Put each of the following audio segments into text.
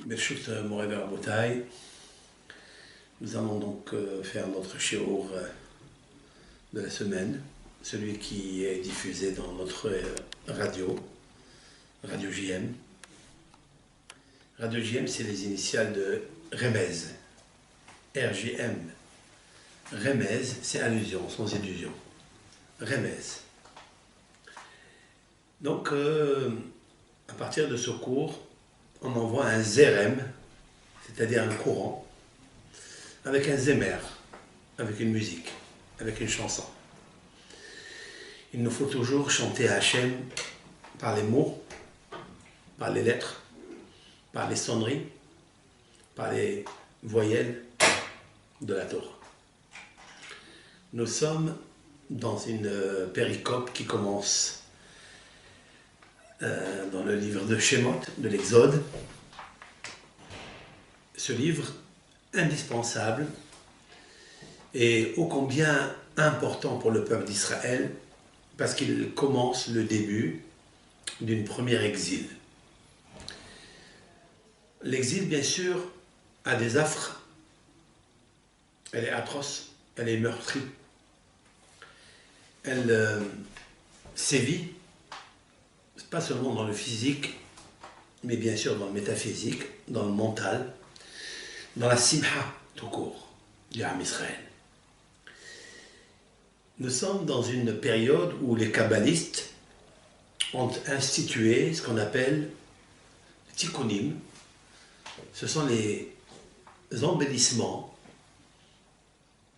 Berchut Morever Rabotai, nous allons donc faire notre shiur de la semaine, celui qui est diffusé dans notre radio JM. Radio JM, c'est les initiales de Remez, RJM. Remez, c'est allusion, sans illusion. Remez. Donc, à partir de ce cours, on envoie un zérem, c'est-à-dire un courant, avec un zémer, avec une musique, avec une chanson. Il nous faut toujours chanter à Hachem par les mots, par les lettres, par les sonneries, par les voyelles de la Torah. Nous sommes dans une péricope qui commence dans le livre de Shemot, de l'Exode. Ce livre indispensable et ô combien important pour le peuple d'Israël parce qu'il commence le début d'une première exil. L'exil, bien sûr, a des affres. Elle est atroce, elle est meurtrie. Elle sévit, pas seulement dans le physique, mais bien sûr dans le métaphysique, dans le mental, dans la simha tout court du Ham Israël. Nous sommes dans une période où les kabbalistes ont institué ce qu'on appelle tikkunim. Ce sont les embellissements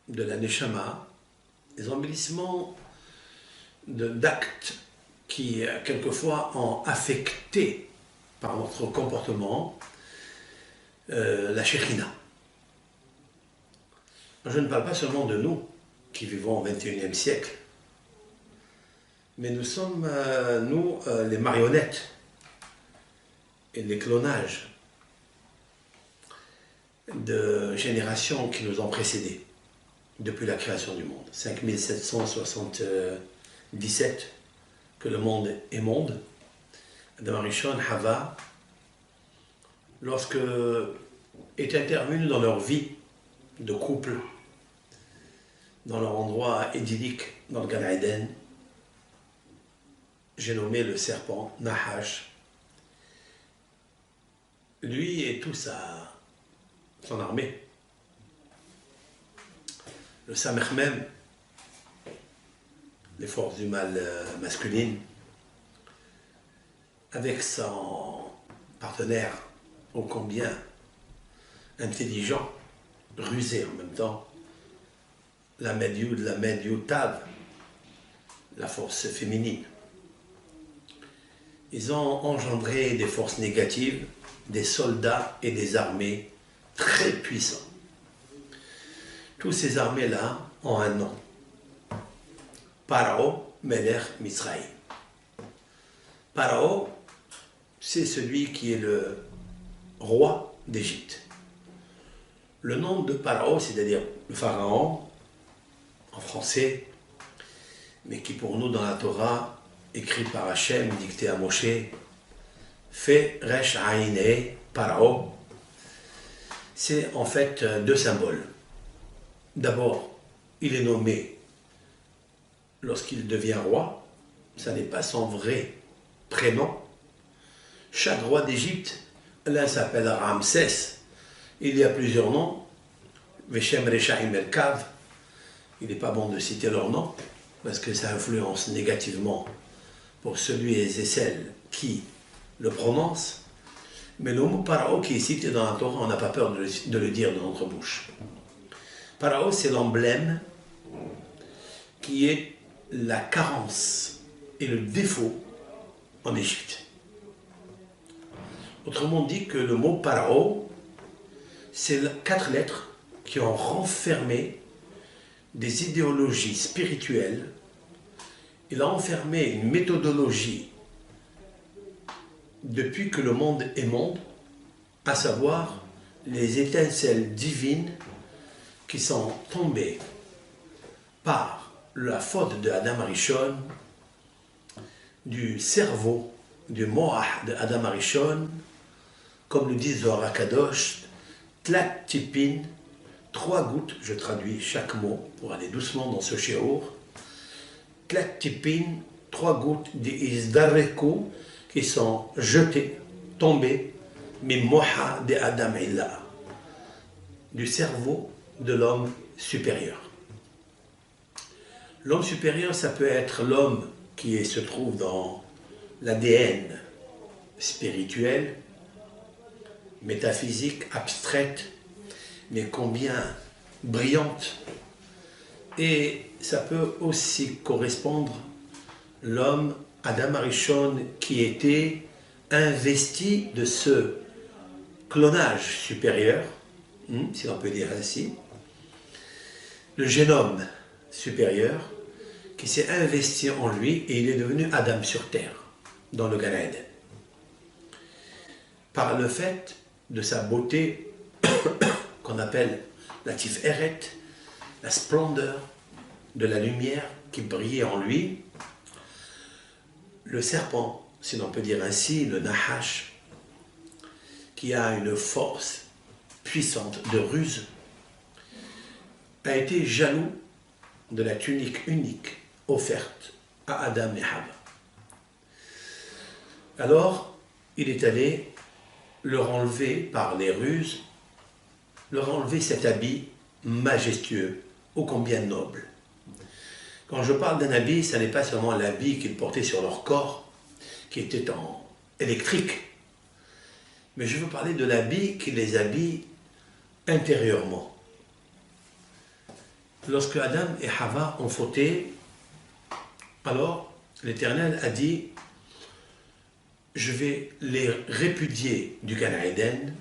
de la neshama, les embellissements d'actes qui quelquefois ont affecté par notre comportement la Shekhinah. Je ne parle pas seulement de nous qui vivons au XXIe siècle, mais nous sommes, les marionnettes et les clonages de générations qui nous ont précédés depuis la création du monde. 5777 que le monde est monde. Adam Arishon, Hava, lorsque est intervenu dans leur vie de couple, dans leur endroit idyllique, dans le Gan Eden, j'ai nommé le serpent Nahash. Lui et toute son armée, le Samech même, les forces du mal masculines, avec son partenaire ô combien intelligent, rusé en même temps, la Medyud, la Medyutav, la force féminine. Ils ont engendré des forces négatives, des soldats et des armées très puissants. Toutes ces armées-là ont un nom. Paro Melech Mitzrayim. Paro, c'est celui qui est le roi d'Égypte. Le nom de Paro, c'est-à-dire le pharaon, en français, mais qui pour nous dans la Torah, écrit par Hachem, dicté à Moshe, fait Resh Aïne Paro, c'est en fait deux symboles. D'abord, il est nommé lorsqu'il devient roi, ça n'est pas son vrai prénom. Chaque roi d'Égypte, l'un s'appelle Ramsès, il y a plusieurs noms, Veshem Reshaim El-Kav, il n'est pas bon de citer leur nom, parce que ça influence négativement pour celui et celle qui le prononce, mais le mot Paro qui est cité dans la Torah, on n'a pas peur de le dire de notre bouche. Paro, c'est l'emblème qui est la carence et le défaut en Égypte. Autrement dit que le mot Paro, c'est 4 lettres qui ont renfermé des idéologies spirituelles. Il a enfermé une méthodologie depuis que le monde est monde, à savoir les étincelles divines qui sont tombées par la faute de Adam Arishon, du cerveau, du moach de Adam Arishon, comme le dit Zohar HaKadosh, tlat tipin, 3 gouttes, je traduis chaque mot pour aller doucement dans ce shiur, tlat tipin, 3 gouttes d'izdarreku qui sont jetées, tombées, mimoha de Adam Illa, du cerveau de l'homme supérieur. L'homme supérieur, ça peut être l'homme qui se trouve dans l'ADN spirituel, métaphysique, abstraite, mais combien brillante. Et ça peut aussi correspondre l'homme Adam Arishon qui était investi de ce clonage supérieur, si on peut dire ainsi, le génome supérieur qui s'est investi en lui et il est devenu Adam sur terre, dans le Gan Eden. Par le fait de sa beauté qu'on appelle la Tiferet, la splendeur de la lumière qui brillait en lui, le serpent, si l'on peut dire ainsi, le Nahash, qui a une force puissante de ruse, a été jaloux de la tunique unique offerte à Adam et Hava. Alors, il est allé leur enlever par les ruses, leur enlever cet habit majestueux, ô combien noble. Quand je parle d'un habit, ce n'est pas seulement l'habit qu'ils portaient sur leur corps, qui était en électrique, mais je veux parler de l'habit qui les habille intérieurement. Lorsque Adam et Hava ont fauté, alors l'Éternel a dit « Je vais les répudier du Gan Eden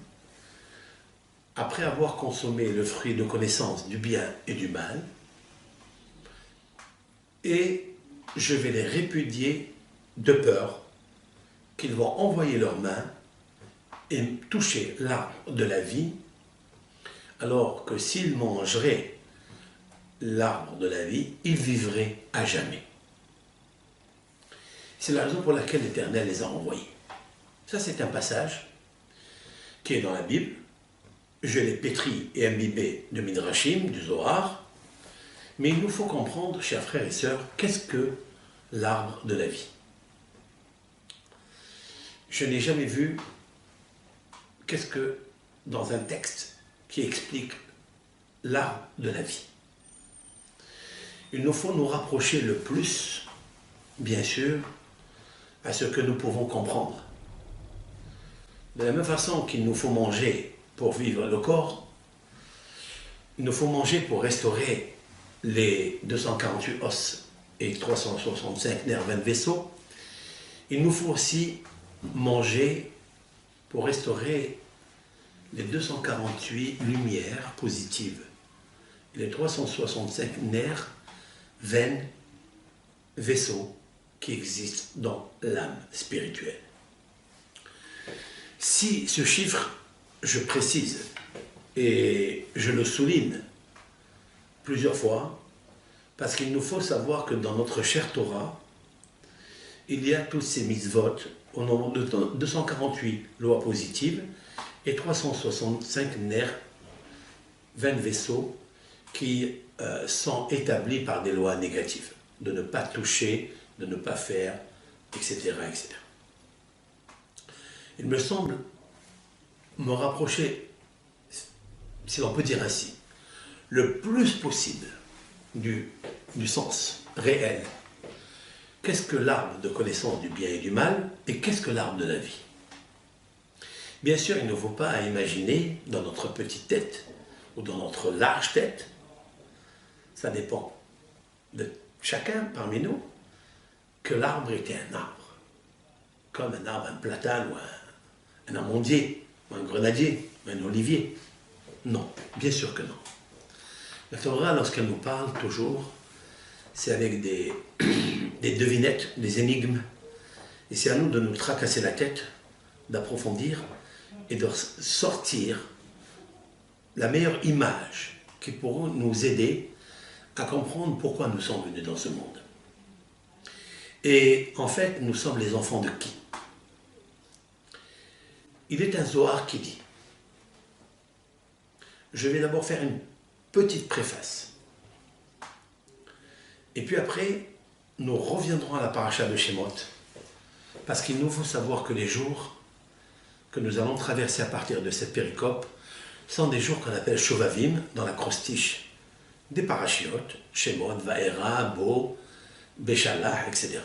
après avoir consommé le fruit de connaissance du bien et du mal, et je vais les répudier de peur qu'ils vont envoyer leurs mains et toucher l'arbre de la vie, alors que s'ils mangeraient l'arbre de la vie, ils vivraient à jamais. » C'est la raison pour laquelle l'Éternel les a envoyés. Ça, c'est un passage qui est dans la Bible. Je l'ai pétri et imbibé de Midrashim, du Zohar. Mais il nous faut comprendre, chers frères et sœurs, qu'est-ce que l'arbre de la vie. Je n'ai jamais vu qu'est-ce que, dans un texte qui explique l'arbre de la vie. Il nous faut nous rapprocher le plus, bien sûr, à ce que nous pouvons comprendre. De la même façon qu'il nous faut manger pour vivre le corps, il nous faut manger pour restaurer les 248 os et 365 nerfs, 20 vaisseaux. Il nous faut aussi manger pour restaurer les 248 lumières positives, les 365 nerfs, veines, vaisseaux qui existent dans l'âme spirituelle. Si ce chiffre, je précise et je le souligne plusieurs fois, parce qu'il nous faut savoir que dans notre chère Torah, il y a tous ces mitzvot au nombre de 248 lois positives et 365 nerfs, 20 vaisseaux qui sont établis par des lois négatives, de ne pas toucher, de ne pas faire, etc., etc. Il me semble me rapprocher, si l'on peut dire ainsi, le plus possible du sens réel. Qu'est-ce que l'arbre de connaissance du bien et du mal et qu'est-ce que l'arbre de la vie? Bien sûr, il ne faut pas imaginer dans notre petite tête ou dans notre large tête, ça dépend de chacun parmi nous, que l'arbre était un arbre, comme un arbre, un platane ou un amandier, ou un grenadier, ou un olivier. Non, bien sûr que non. La Torah, lorsqu'elle nous parle toujours, c'est avec des devinettes, des énigmes, et c'est à nous de nous tracasser la tête, d'approfondir et de sortir la meilleure image qui pourra nous aider à comprendre pourquoi nous sommes venus dans ce monde. Et en fait, nous sommes les enfants de qui? il est un Zohar qui dit, je vais d'abord faire une petite préface. Et puis après, nous reviendrons à la paracha de Shemot, parce qu'il nous faut savoir que les jours que nous allons traverser à partir de cette péricope sont des jours qu'on appelle Shovavim, dans l'acrostiche des parachiotes, Shemot, Vaera, Bo, Béchalah, etc.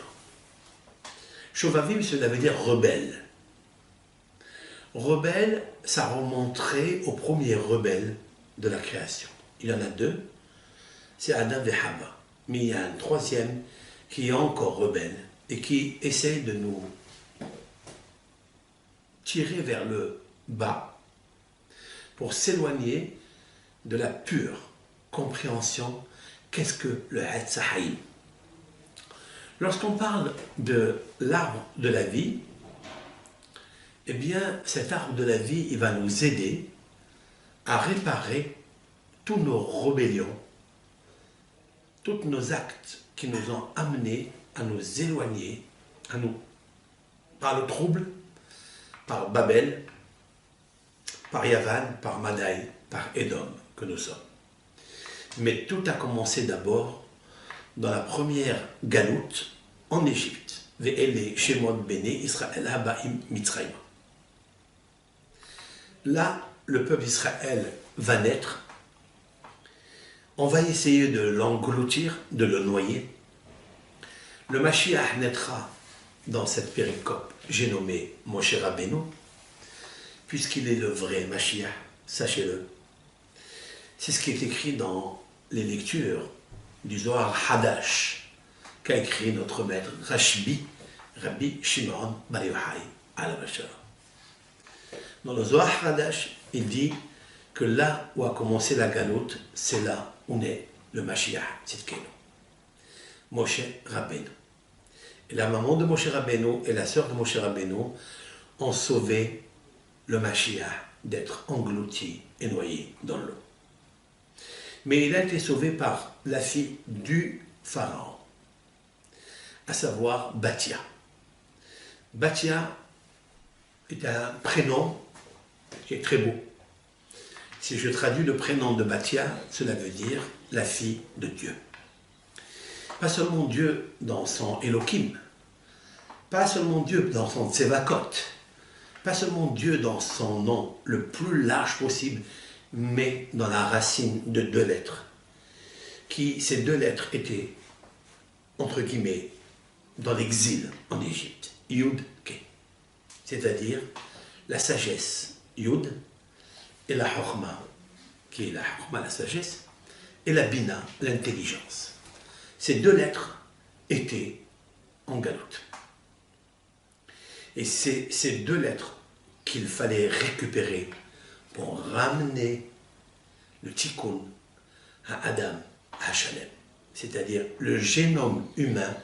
Shovavim, cela veut dire rebelle. Rebelle, ça remonterait au premier rebelle de la création. Il y en a deux, c'est Adam et Hava. Mais il y a un troisième qui est encore rebelle et qui essaye de nous tirer vers le bas pour s'éloigner de la pure compréhension qu'est-ce que le Hatzahaïm. Lorsqu'on parle de l'arbre de la vie, eh bien cet arbre de la vie, il va nous aider à réparer tous nos rébellions, tous nos actes qui nous ont amenés à nous éloigner, à nous, par le trouble, par Babel, par Yavan, par Madaï, par Édom que nous sommes. Mais tout a commencé d'abord dans la première galoute en Égypte. Ve'ele Shemot Bene Israël Habaim Mitzrayim. Là, le peuple d'Israël va naître. On va essayer de l'engloutir, de le noyer. Le Mashiach naîtra dans cette péricope, j'ai nommé Moshe Rabbeinu, puisqu'il est le vrai Mashiach, sachez-le. C'est ce qui est écrit dans les lectures du Zohar Hadash, qu'a écrit notre maître Rashbi, Rabbi Shimon Bar Yochai al-Bashar. Dans le Zohar Hadash, il dit que là où a commencé la galoute, c'est là où naît le Mashiach Tzidkenu, Moshe Rabbeinu. Et la maman de Moshe Rabbeinu et la sœur de Moshe Rabbeinu ont sauvé le Mashiach d'être englouti et noyé dans l'eau. Mais il a été sauvé par la fille du pharaon, à savoir Bathia. Bathia est un prénom qui est très beau. Si je traduis le prénom de Bathia, cela veut dire la fille de Dieu. Pas seulement Dieu dans son Elohim, pas seulement Dieu dans son Tsevakot, pas seulement Dieu dans son nom le plus large possible, mais dans la racine de deux lettres. Ces deux lettres étaient, entre guillemets, dans l'exil en Égypte. Yud Ke. C'est-à-dire la sagesse, Yud, et la Chokhma, qui est la Chokhma, la sagesse, et la Bina, l'intelligence. Ces deux lettres étaient en galoute. Et c'est ces deux lettres qu'il fallait récupérer pour ramener le tikkun à Adam, à Shalem. C'est-à-dire le génome humain,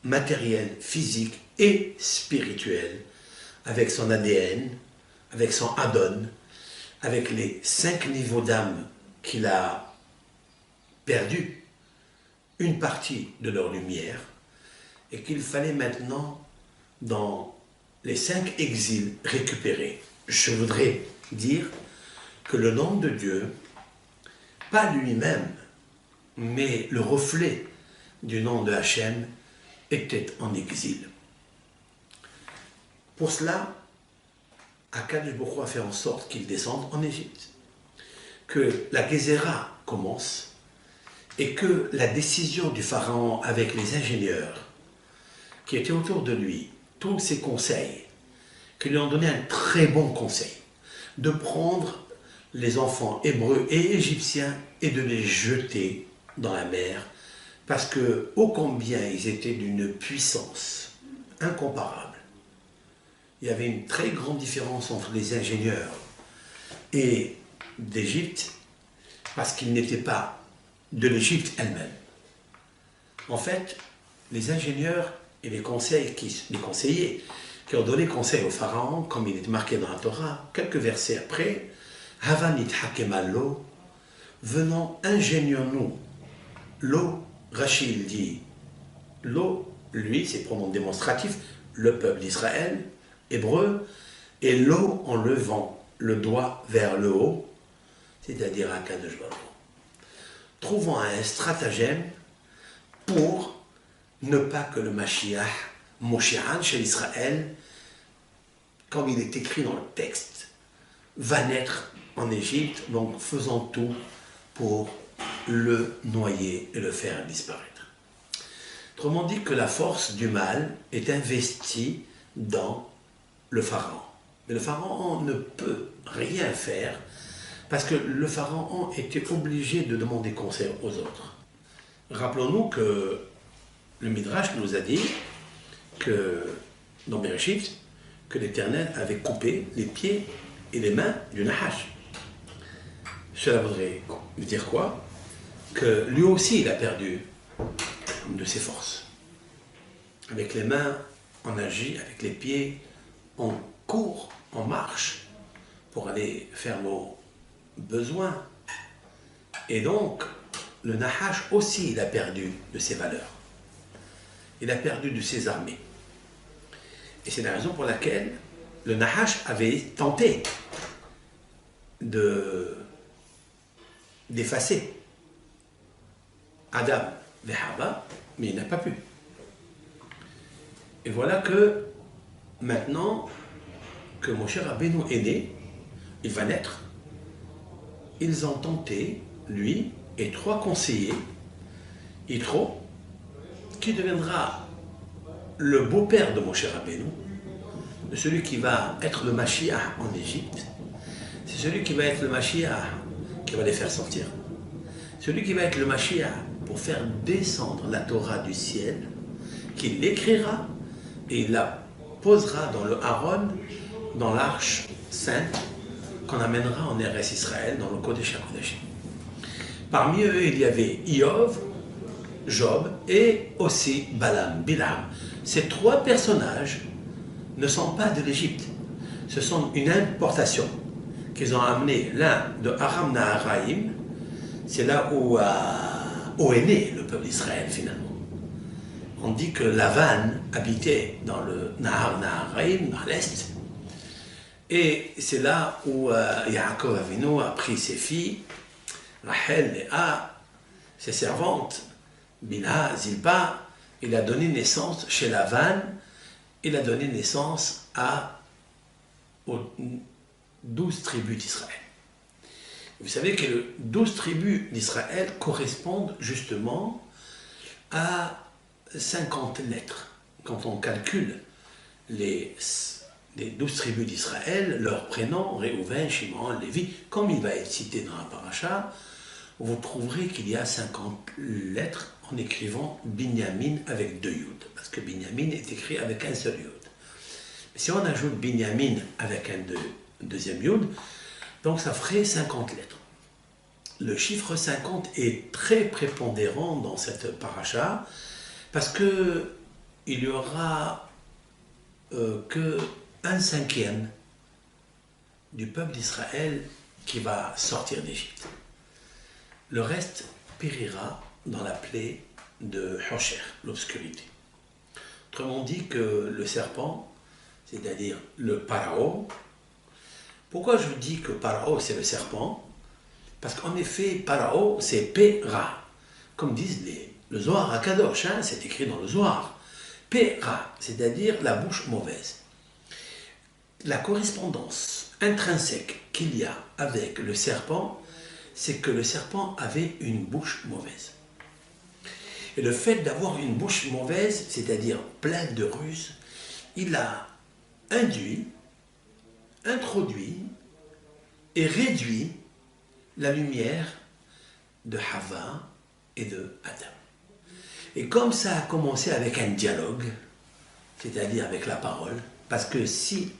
matériel, physique et spirituel, avec son ADN, avec son Adon, avec les 5 niveaux d'âme qu'il a perdus, une partie de leur lumière, et qu'il fallait maintenant, dans les 5 exils, récupérer. Je voudrais dire que le nom de Dieu, pas lui-même, mais le reflet du nom de Hachem, était en exil. Pour cela, Akadosh Baruch Hu a fait en sorte qu'il descende en Égypte, que la Gézéra commence, et que la décision du pharaon avec les ingénieurs qui étaient autour de lui, tous ses conseils, qui lui ont donné un très bon conseil, de prendre les enfants hébreux et égyptiens et de les jeter dans la mer, parce que, ô combien ils étaient d'une puissance incomparable. Il y avait une très grande différence entre les ingénieurs et d'Égypte, parce qu'ils n'étaient pas de l'Égypte elle-même. En fait, les ingénieurs et les conseillers qui ont donné conseil au pharaon, comme il est marqué dans la Torah, quelques versets après, Havanit Hakemalo, venons, ingénions-nous. L'eau, Rachid dit, l'eau, lui, c'est pronom démonstratif, le peuple d'Israël, hébreu, et l'eau en levant le doigt vers le haut, c'est-à-dire à Kadosh Baruch Hu, trouvant un stratagème pour ne pas que le Mashiach, Moshéan chez Israël, comme il est écrit dans le texte, va naître en Égypte, donc faisant tout pour le noyer et le faire disparaître. Autrement dit que la force du mal est investie dans le pharaon. Mais le pharaon ne peut rien faire parce que le pharaon était obligé de demander conseil aux autres. Rappelons-nous que le Midrash nous a dit que dans Bereshit, que l'Éternel avait coupé les pieds et les mains du Nahash. Cela voudrait dire quoi? Que lui aussi il a perdu de ses forces. Avec les mains, on agit, avec les pieds, on court, on marche pour aller faire nos besoins. Et donc, le Nahash aussi, il a perdu de ses valeurs. Il a perdu de ses armées. Et c'est la raison pour laquelle le Nahash avait tenté d'effacer Adam et Hava, mais il n'a pas pu. Et voilà que maintenant que Moshe Rabbeinu est né, il va naître, ils ont tenté, lui et 3 conseillers, Yitro, qui deviendra le beau-père de Moshe Rabbeinu, de celui qui va être le Mashiach en Égypte. C'est celui qui va être le Mashiach qui va les faire sortir. Celui qui va être le Mashiach pour faire descendre la Torah du ciel, qu'il l'écrira et il la posera dans le Haron, dans l'arche sainte, qu'on amènera en Eretz Israël, dans le Kodesh HaKodeshim. Parmi eux, il y avait Iov, Job et aussi Balaam, Bilam. Ces 3 personnages ne sont pas de l'Égypte. Ce sont une importation qu'ils ont amené l'un de Aram Naharaim, c'est là où est né le peuple d'Israël finalement. On dit que Lavan habitait dans le Nahar Naharaim, à l'est, et c'est là où Yaakov Avinu a pris ses filles, Rachel, Léa, ses servantes, Bila, Zilpa. Il a donné naissance chez Lavan, il a donné naissance aux 12 tribus d'Israël. Vous savez que les 12 tribus d'Israël correspondent justement à 50 lettres. Quand on calcule les 12 tribus d'Israël, leurs prénoms, Réhouven, Shimon, Lévi, comme il va être cité dans la paracha, vous trouverez qu'il y a 50 lettres en écrivant Binyamin avec 2 yud, parce que Binyamin est écrit avec un seul yud. Mais si on ajoute Binyamin avec un deuxième yud, donc ça ferait 50 lettres. Le chiffre 50 est très prépondérant dans cette paracha, parce que il y aura que 1/5 du peuple d'Israël qui va sortir d'Égypte. Le reste périra dans la plaie de Hosher, l'obscurité. Autrement dit que le serpent, c'est-à-dire le Parao, pourquoi je dis que Parao c'est le serpent? Parce qu'en effet, Parao c'est Péra, comme disent le Zohar HaKadosh, c'est écrit dans le Zohar. Péra, c'est-à-dire la bouche mauvaise. La correspondance intrinsèque qu'il y a avec le serpent, c'est que le serpent avait une bouche mauvaise. Et le fait d'avoir une bouche mauvaise, c'est-à-dire pleine de ruses, il a introduit et réduit la lumière de Hava et de Adam. Et comme ça a commencé avec un dialogue, c'est-à-dire avec la parole, parce que si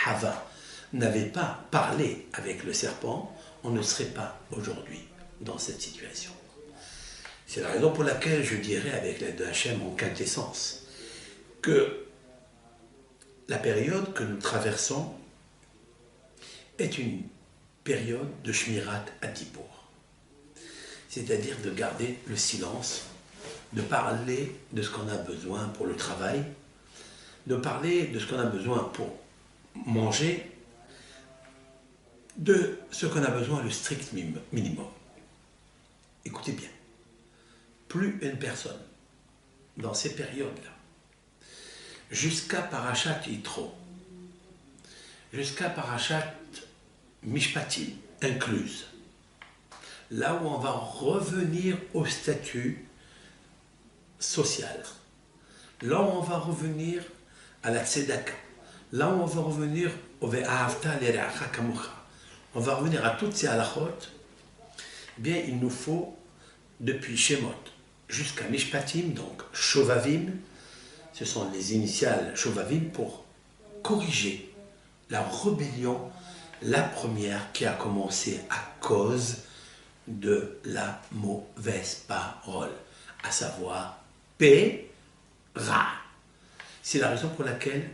Hava n'avait pas parlé avec le serpent, on ne serait pas aujourd'hui dans cette situation. C'est la raison pour laquelle je dirais avec l'aide de Hachem en quintessence que la période que nous traversons est une période de Shmirat Hadibour, c'est-à-dire de garder le silence, de parler de ce qu'on a besoin pour le travail, de parler de ce qu'on a besoin pour manger de ce qu'on a besoin, le strict minimum. Écoutez bien, plus une personne, dans ces périodes-là, jusqu'à Parashat Yitro, jusqu'à Parashat Mishpatim, incluse, là où on va revenir au statut social, là où on va revenir à la tzedaka, là où on va revenir au ve'ahavta l'ereacha kamocha, on va revenir à toutes ces halachot, eh bien il nous faut, depuis Shemot jusqu'à Mishpatim, donc Shovavim, ce sont les initiales Shovavim, pour corriger la rébellion, la première qui a commencé à cause de la mauvaise parole, à savoir Ra. C'est la raison pour laquelle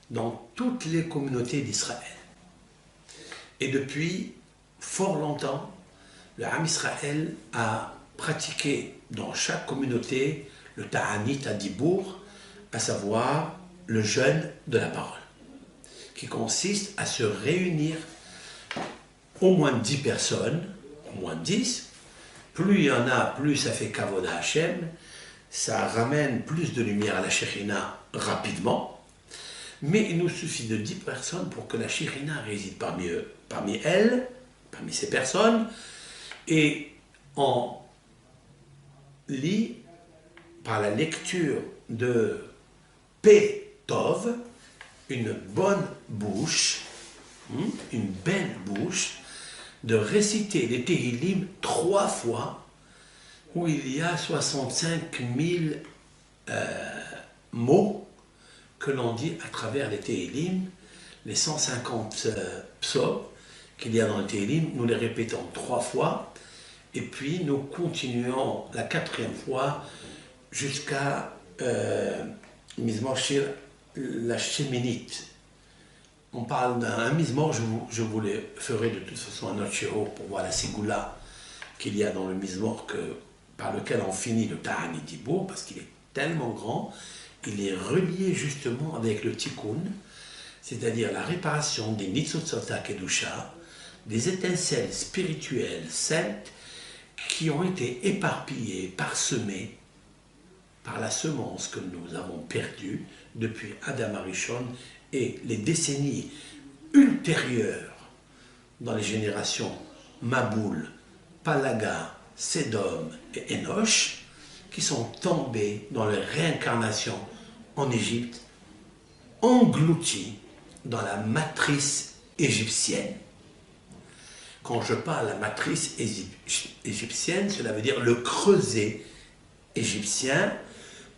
dans toutes les communautés d'Israël, et depuis fort longtemps, le Ham Israël a pratiqué dans chaque communauté le Ta'anit Adibour, à savoir le jeûne de la parole, qui consiste à se réunir au moins 10 personnes, au moins 10, plus il y en a, plus ça fait Kavod à Hachem, ça ramène plus de lumière à la Shekhinah rapidement, mais il nous suffit de 10 personnes pour que la Shekhinah réside parmi elles, parmi ces personnes, et on lit par la lecture de Tov, une bonne bouche, une belle bouche, de réciter les Tehillim 3 fois, où il y a 65 000 mots que l'on dit à travers les Tehillim, les 150 psaumes qu'il y a dans les Tehillim, nous les répétons 3 fois, et puis nous continuons la 4e fois jusqu'à Mizmor Shir, la Sheminite. On parle d'un Mizmor, je vous les ferai de toute façon un autre shiur pour voir la Ségoula qu'il y a dans le Mizmor par lequel on finit le Ta'anit Dibour, parce qu'il est tellement grand, il est relié justement avec le Tikkun, c'est-à-dire la réparation des Nitzotzot Kedusha, des étincelles spirituelles saintes qui ont été éparpillées, parsemées par la semence que nous avons perdue depuis Adam Arishon et les décennies ultérieures dans les générations Maboul, Palaga, Sédom et Enoch, qui sont tombés dans les réincarnations en Égypte, engloutis dans la matrice égyptienne. Quand je parle de la matrice égyptienne, cela veut dire le creuset égyptien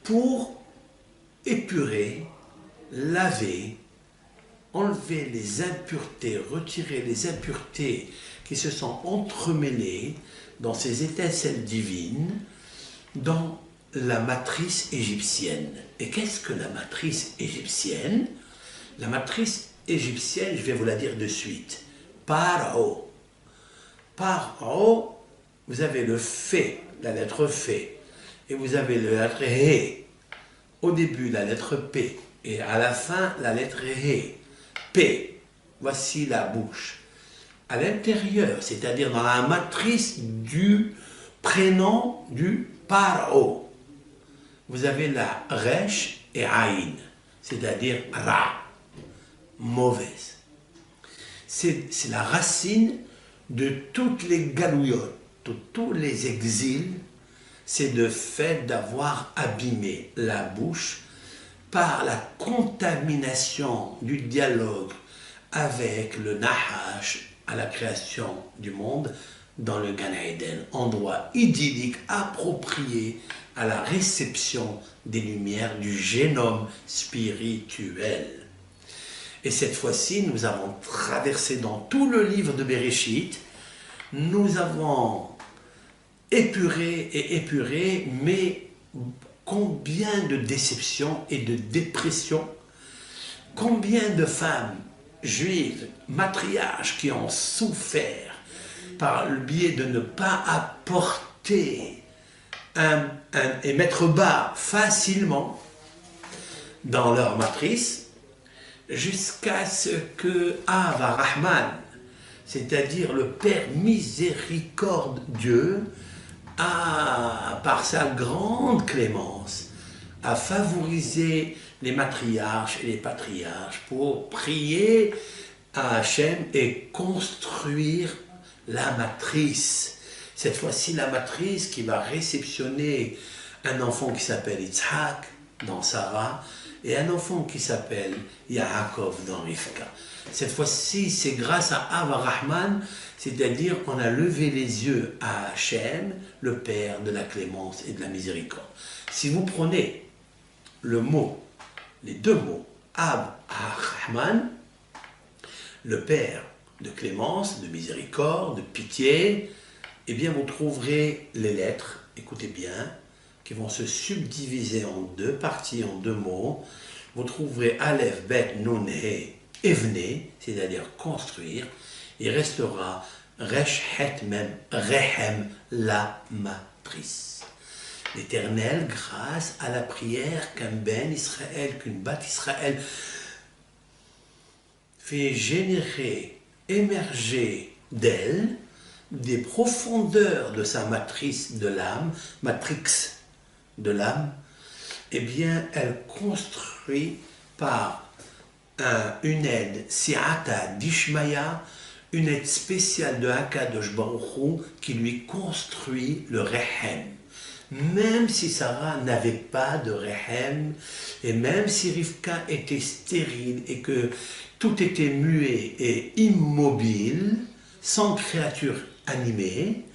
pour épurer, laver, enlever les impuretés, retirer les impuretés qui se sont entremêlées dans ces étincelles divines, dans la matrice égyptienne. Et qu'est-ce que la matrice égyptienne? La matrice égyptienne, je vais vous la dire de suite. Paro. Paro, vous avez le Fé, la lettre Fé, et vous avez la lettre He. Au début, la lettre P, et à la fin, la lettre He. P, voici la bouche. À l'intérieur, c'est-à-dire dans la matrice du prénom du Paro, vous avez la Resh et Aïn, c'est-à-dire Ra, mauvaise. C'est la racine de toutes les galouillottes, de tous les exils, c'est le fait d'avoir abîmé la bouche par la contamination du dialogue avec le Nahash à la création du monde dans le Gan Eden, endroit idyllique approprié à la réception des lumières du génome spirituel. Et cette fois-ci, nous avons traversé dans tout le livre de Bereshit, nous avons épuré, mais combien de déceptions et de dépressions, combien de femmes juives, matriarches qui ont souffert par le biais de ne pas apporter et mettre bas facilement dans leur matrice. jusqu'à ce que Ava Rahman, c'est-à-dire le Père miséricordieux, par sa grande clémence, a favorisé les matriarches et les patriarches pour prier à Hachem et construire la matrice. Cette fois-ci, la matrice qui va réceptionner un enfant qui s'appelle Yitzhak dans Sarah et un enfant qui s'appelle Yaakov dans Rivka. Cette fois-ci, c'est grâce à Ava Rahman, c'est-à-dire on a levé les yeux à Hachem, le Père de la clémence et de la miséricorde. Si vous prenez le mot, les deux mots, Ava Rahman, le Père de clémence, de miséricorde, de pitié, eh bien vous trouverez les lettres, écoutez bien, qui vont se subdiviser en deux parties, en deux mots. Vous trouverez Aleph, Bet, Nun, He, Evne, c'est-à-dire construire. Il restera Resh, Het, Mem, Rehem, la matrice. L'Éternel, grâce à la prière qu'un Ben Israël, qu'une Bat Israël fait générer, émerger d'elle, des profondeurs de sa matrice de l'âme, matrix de l'âme, eh bien, elle construit par une aide, Si'ata d'Ishmaya, une aide spéciale de Hakadosh Baruch Hu qui lui construit le Rehem. Même si Sarah n'avait pas de Rehem, et même si Rivka était stérile et que tout était muet et immobile, sans créature animée,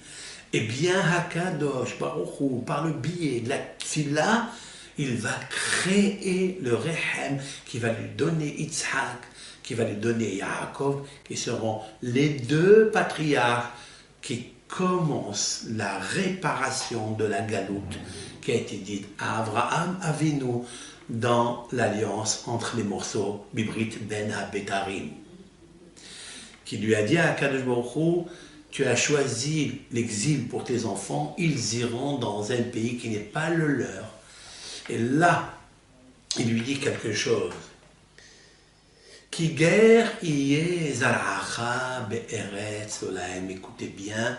eh bien Hakadosh Baruch Hu, par le biais de la Tfila, il va créer le Rehem qui va lui donner Yitzhak, qui va lui donner Yaakov, qui seront les deux patriarches qui commencent la réparation de la galoute qui a été dite à Abraham Avinu dans l'alliance entre les morceaux Bibrit Ben HaBetarim, qui lui a dit à Hakadosh Baruch Hu, tu as choisi l'exil pour tes enfants, ils iront dans un pays qui n'est pas le leur. Et là, il lui dit quelque chose. Ki ger iye zar'acha be'eretz olaim. Écoutez bien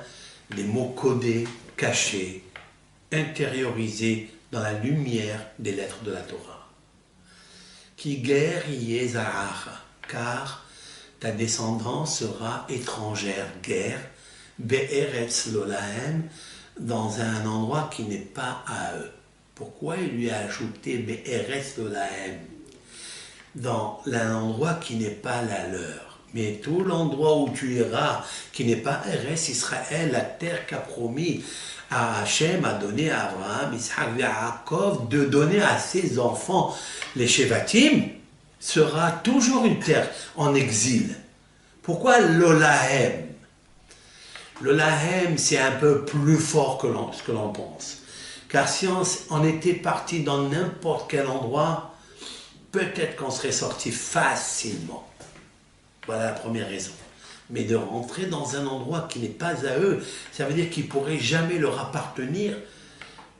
les mots codés, cachés, intériorisés dans la lumière des lettres de la Torah. Ki ger iye zar'acha. Car ta descendance sera étrangère, guerre, be'eretz l'olaim, dans un endroit qui n'est pas à eux. Pourquoi il lui a ajouté Be'eretz l'olaim, dans un endroit qui n'est pas la leur? Mais tout l'endroit où tu iras, qui n'est pas Eretz Israël, la terre qu'a promis à Hachem, a donné à Abraham, Isaac et Yaakov, de donner à ses enfants, les Shevatim, sera toujours une terre en exil. Pourquoi l'olaim? L'olaim, c'est un peu plus fort que ce que l'on pense. Car si on était parti dans n'importe quel endroit, peut-être qu'on serait sorti facilement. Voilà la première raison. Mais de rentrer dans un endroit qui n'est pas à eux, ça veut dire qu'il ne pourrait jamais leur appartenir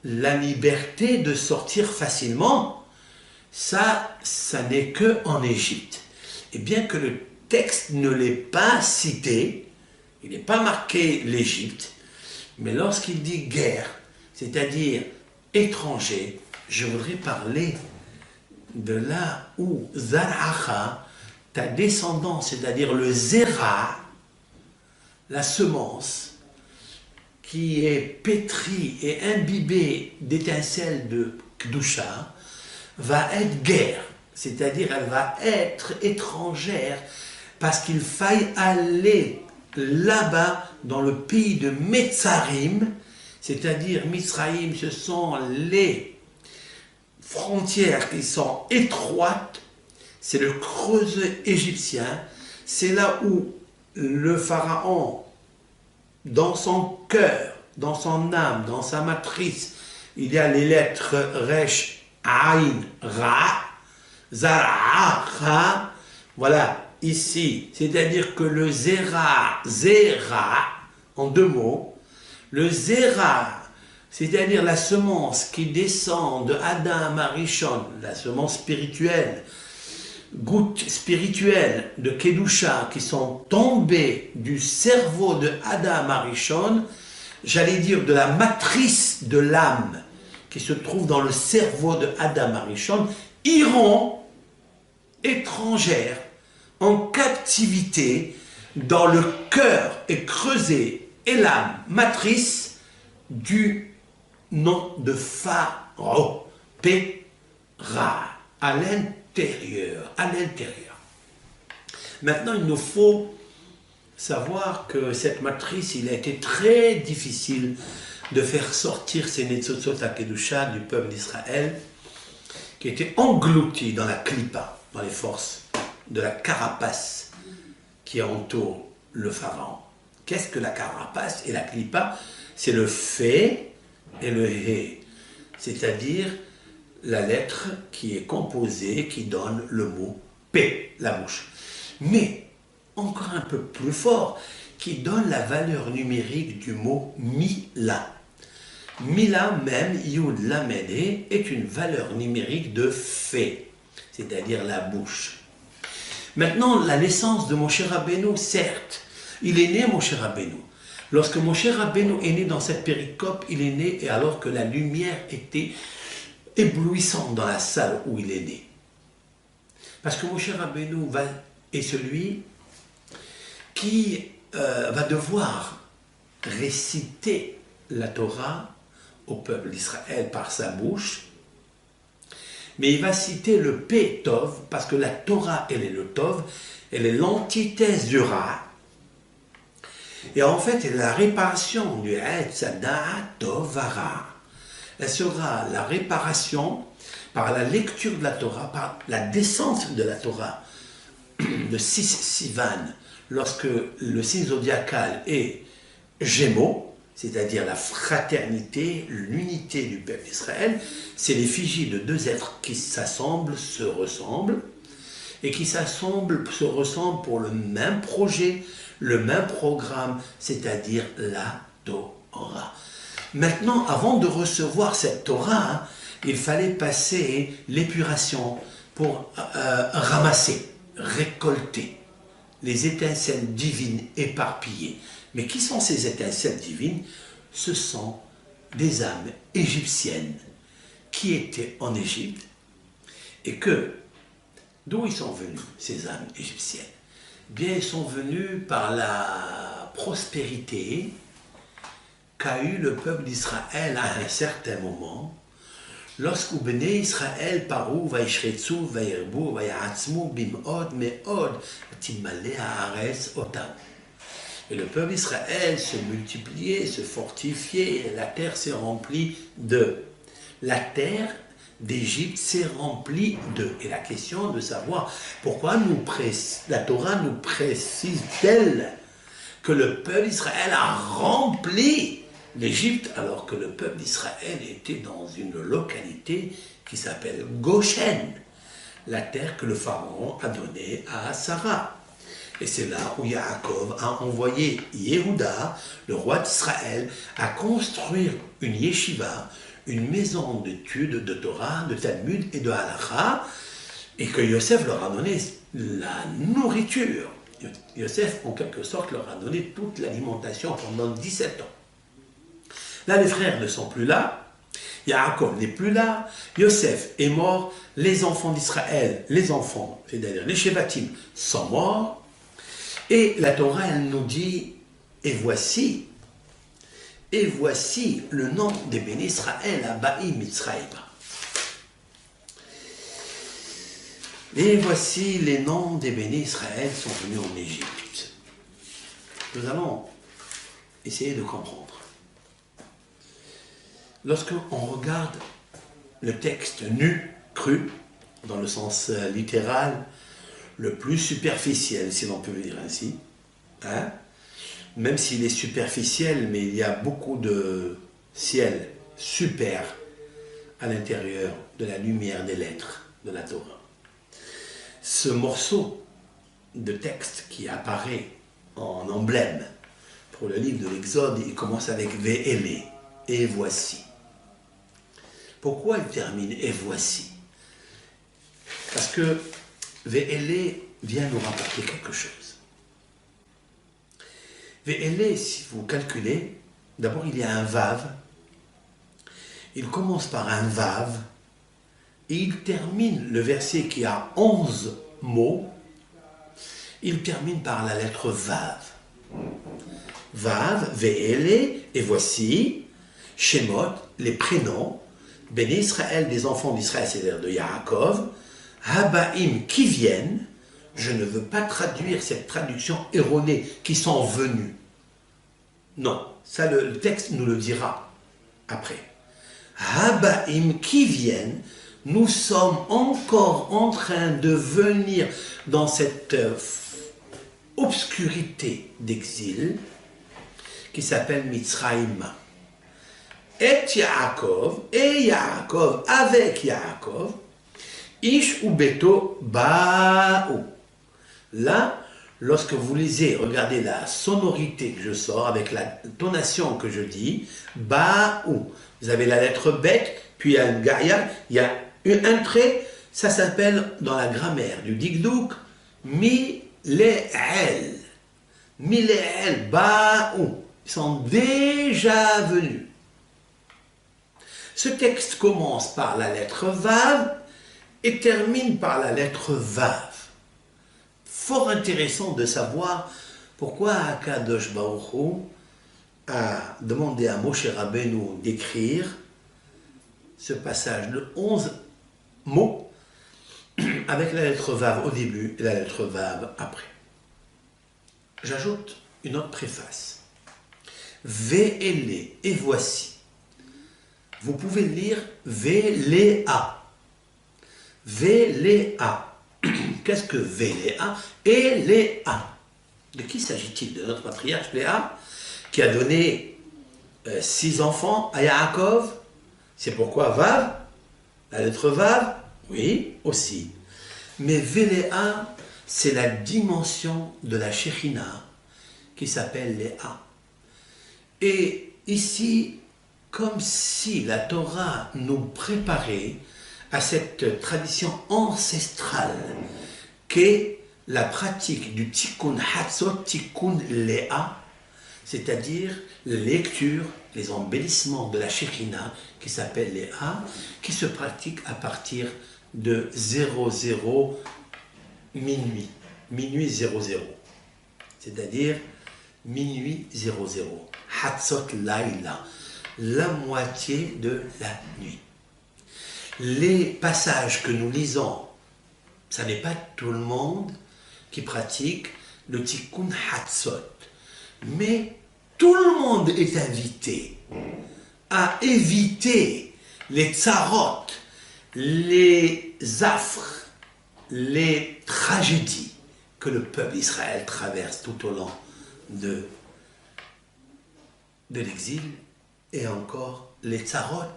la liberté de sortir facilement. Ça n'est qu'en Égypte. Et bien que le texte ne l'ait pas cité, il n'est pas marqué l'Égypte, mais lorsqu'il dit guerre, c'est-à-dire étranger, je voudrais parler de là où Zar'acha, ta descendance, c'est-à-dire le Zera, la semence, qui est pétrie et imbibée d'étincelles de Kdusha, va être guerre, c'est-à-dire elle va être étrangère, parce qu'il faille aller là-bas, dans le pays de Metzarim, c'est-à-dire Mizraïm, ce sont les frontières qui sont étroites, c'est le creuset égyptien, c'est là où le pharaon, dans son cœur, dans son âme, dans sa matrice, il y a les lettres Resh, Aïn, Ra, Zara, Ra, voilà, ici, c'est-à-dire que le Zera, en deux mots, le Zera, c'est-à-dire la semence qui descend de Adam à Rishon, la semence spirituelle, gouttes spirituelles de Kedusha qui sont tombées du cerveau de Adam Arishon, j'allais dire de la matrice de l'âme qui se trouve dans le cerveau de Adam Arishon, iront étrangères en captivité dans le cœur et creuset et l'âme matrice du nom de Pharaon, Péra, à l'intérieur, à l'intérieur. Maintenant, il nous faut savoir que cette matrice, il a été très difficile de faire sortir ces Netzotzot à Kedusha du peuple d'Israël, qui était englouti dans la clipa, dans les forces de la carapace qui entoure le pharaon. Qu'est-ce que la carapace et la clipa? C'est le fait et le hé, c'est-à-dire la lettre qui est composée, qui donne le mot P, la bouche. Mais, encore un peu plus fort, qui donne la valeur numérique du mot Mila. Mila même, Yud Lamed He, est une valeur numérique de fait, c'est-à-dire la bouche. Maintenant, la naissance de Moshe Rabbeinu, certes, il est né Moshe Rabbeinu. Lorsque Moshe Rabbeinu est né dans cette péricope, il est né et alors que la lumière était éblouissante dans la salle où il est né. Parce que Moshe Rabbeinu est celui qui va devoir réciter la Torah au peuple d'Israël par sa bouche, mais il va citer le P Tov, parce que la Torah, elle est le Tov, elle est l'antithèse du Ra, et en fait, elle est la réparation du Etzada Tov Ra. Elle sera la réparation par la lecture de la Torah, par la descente de la Torah, de 6 Sivan, lorsque le signe zodiacal est Gémeaux, c'est-à-dire la fraternité, l'unité du peuple d'Israël, c'est l'effigie de deux êtres qui s'assemblent, se ressemblent, et qui s'assemblent, se ressemblent pour le même projet, le même programme, c'est-à-dire la Torah. Maintenant, avant de recevoir cette Torah, il fallait passer l'épuration pour ramasser, récolter les étincelles divines éparpillées. Mais qui sont ces étincelles divines? Ce sont des âmes égyptiennes qui étaient en Égypte et que, d'où ils sont venus, ces âmes égyptiennes? Bien, ils sont venus par la prospérité qu'a eu le peuple d'Israël à un certain moment, lorsqu'u Bnei Israël paru vaishretzu vairbu vayatzmu bim'od me'od timale haaretz otam. Et le peuple d'Israël se multipliait, se fortifiait, et la terre s'est remplie d'eux. La terre d'Égypte s'est remplie d'eux. Et la question de savoir pourquoi la Torah nous précise-t-elle que le peuple d'Israël a rempli l'Égypte alors que le peuple d'Israël était dans une localité qui s'appelle Goshen, la terre que le pharaon a donnée à Sarah. Et c'est là où Yaakov a envoyé Yehuda, le roi d'Israël, à construire une yeshiva, une maison d'études de Torah, de Talmud et de Halakha, et que Yosef leur a donné la nourriture. Yosef, en quelque sorte, leur a donné toute l'alimentation pendant 17 ans. Là, les frères ne sont plus là, Yaakov n'est plus là, Yosef est mort, les enfants d'Israël, les enfants, c'est-à-dire les Shevatim, sont morts, et la Torah, elle nous dit, et voici le nom des bénis Israël à Ba'i Mitzraïm. Et voici les noms des bénis Israël sont venus en Égypte. Nous allons essayer de comprendre. Lorsqu'on regarde le texte nu, cru, dans le sens littéral, le plus superficiel, si l'on peut le dire ainsi, hein? Même s'il est superficiel, mais il y a beaucoup de ciel super à l'intérieur de la lumière des lettres de la Torah. Ce morceau de texte qui apparaît en emblème pour le livre de l'Exode, il commence avec « Ve'ele » et « voici ». Pourquoi il termine « et voici » Parce que Ve'ele vient nous rapporter quelque chose. Ve'ele, si vous calculez, d'abord il y a un vav. Il commence par un vav et il termine le verset qui a 11 mots. Il termine par la lettre vav. Vav, ve'ele, et voici, Shemot, les prénoms, Ben Israël, des enfants d'Israël, c'est-à-dire de Yaakov, Habaim, qui viennent, je ne veux pas traduire cette traduction erronée, qui sont venus. Non, ça le texte nous le dira après. Habaim, qui viennent, nous sommes encore en train de venir dans cette obscurité d'exil qui s'appelle Mitzrayim. Et Yaakov, avec Yaakov, Ish ou Beto Ba'ou. Là, lorsque vous lisez, regardez la sonorité que je sors avec la tonation que je dis, Ba'ou. Vous avez la lettre Bet, puis il y a une gaïa, il y a un trait, ça s'appelle dans la grammaire du Dikdouk, Mi-le-el. Mi-le-el, Ba'ou. Ils sont déjà venus. Ce texte commence par la lettre Vav et termine par la lettre Vav. Fort intéressant de savoir pourquoi Akadosh Baruch Hu a demandé à Moshe Rabbeinu d'écrire ce passage de 11 mots avec la lettre Vav au début et la lettre Vav après. J'ajoute une autre préface. Ve'ele, et voici. Vous pouvez lire Ve'léa. Ve'léa. Qu'est-ce que Ve'léa? Et Léa. De qui s'agit-il? De notre patriarche Léa, qui a donné 6 enfants à Yaakov. C'est pourquoi Vav, la lettre Vav, oui, aussi. Mais Ve'léa, c'est la dimension de la Shekhinah qui s'appelle Léa. Et ici, comme si la Torah nous préparait à cette tradition ancestrale qu'est la pratique du Tikkun Hatzot, Tikkun Léa, c'est-à-dire la lecture, les embellissements de la Shekhinah qui s'appelle Léa, qui se pratique à partir de 00 minuit, minuit 00, c'est-à-dire minuit 00, Hatzot Laïla, la moitié de la nuit. Les passages que nous lisons, ça n'est pas tout le monde qui pratique le Tikkun Hatzot, mais tout le monde est invité à éviter les tsarot, les affres, les tragédies que le peuple d'Israël traverse tout au long de l'exil. Et encore, les tsarot,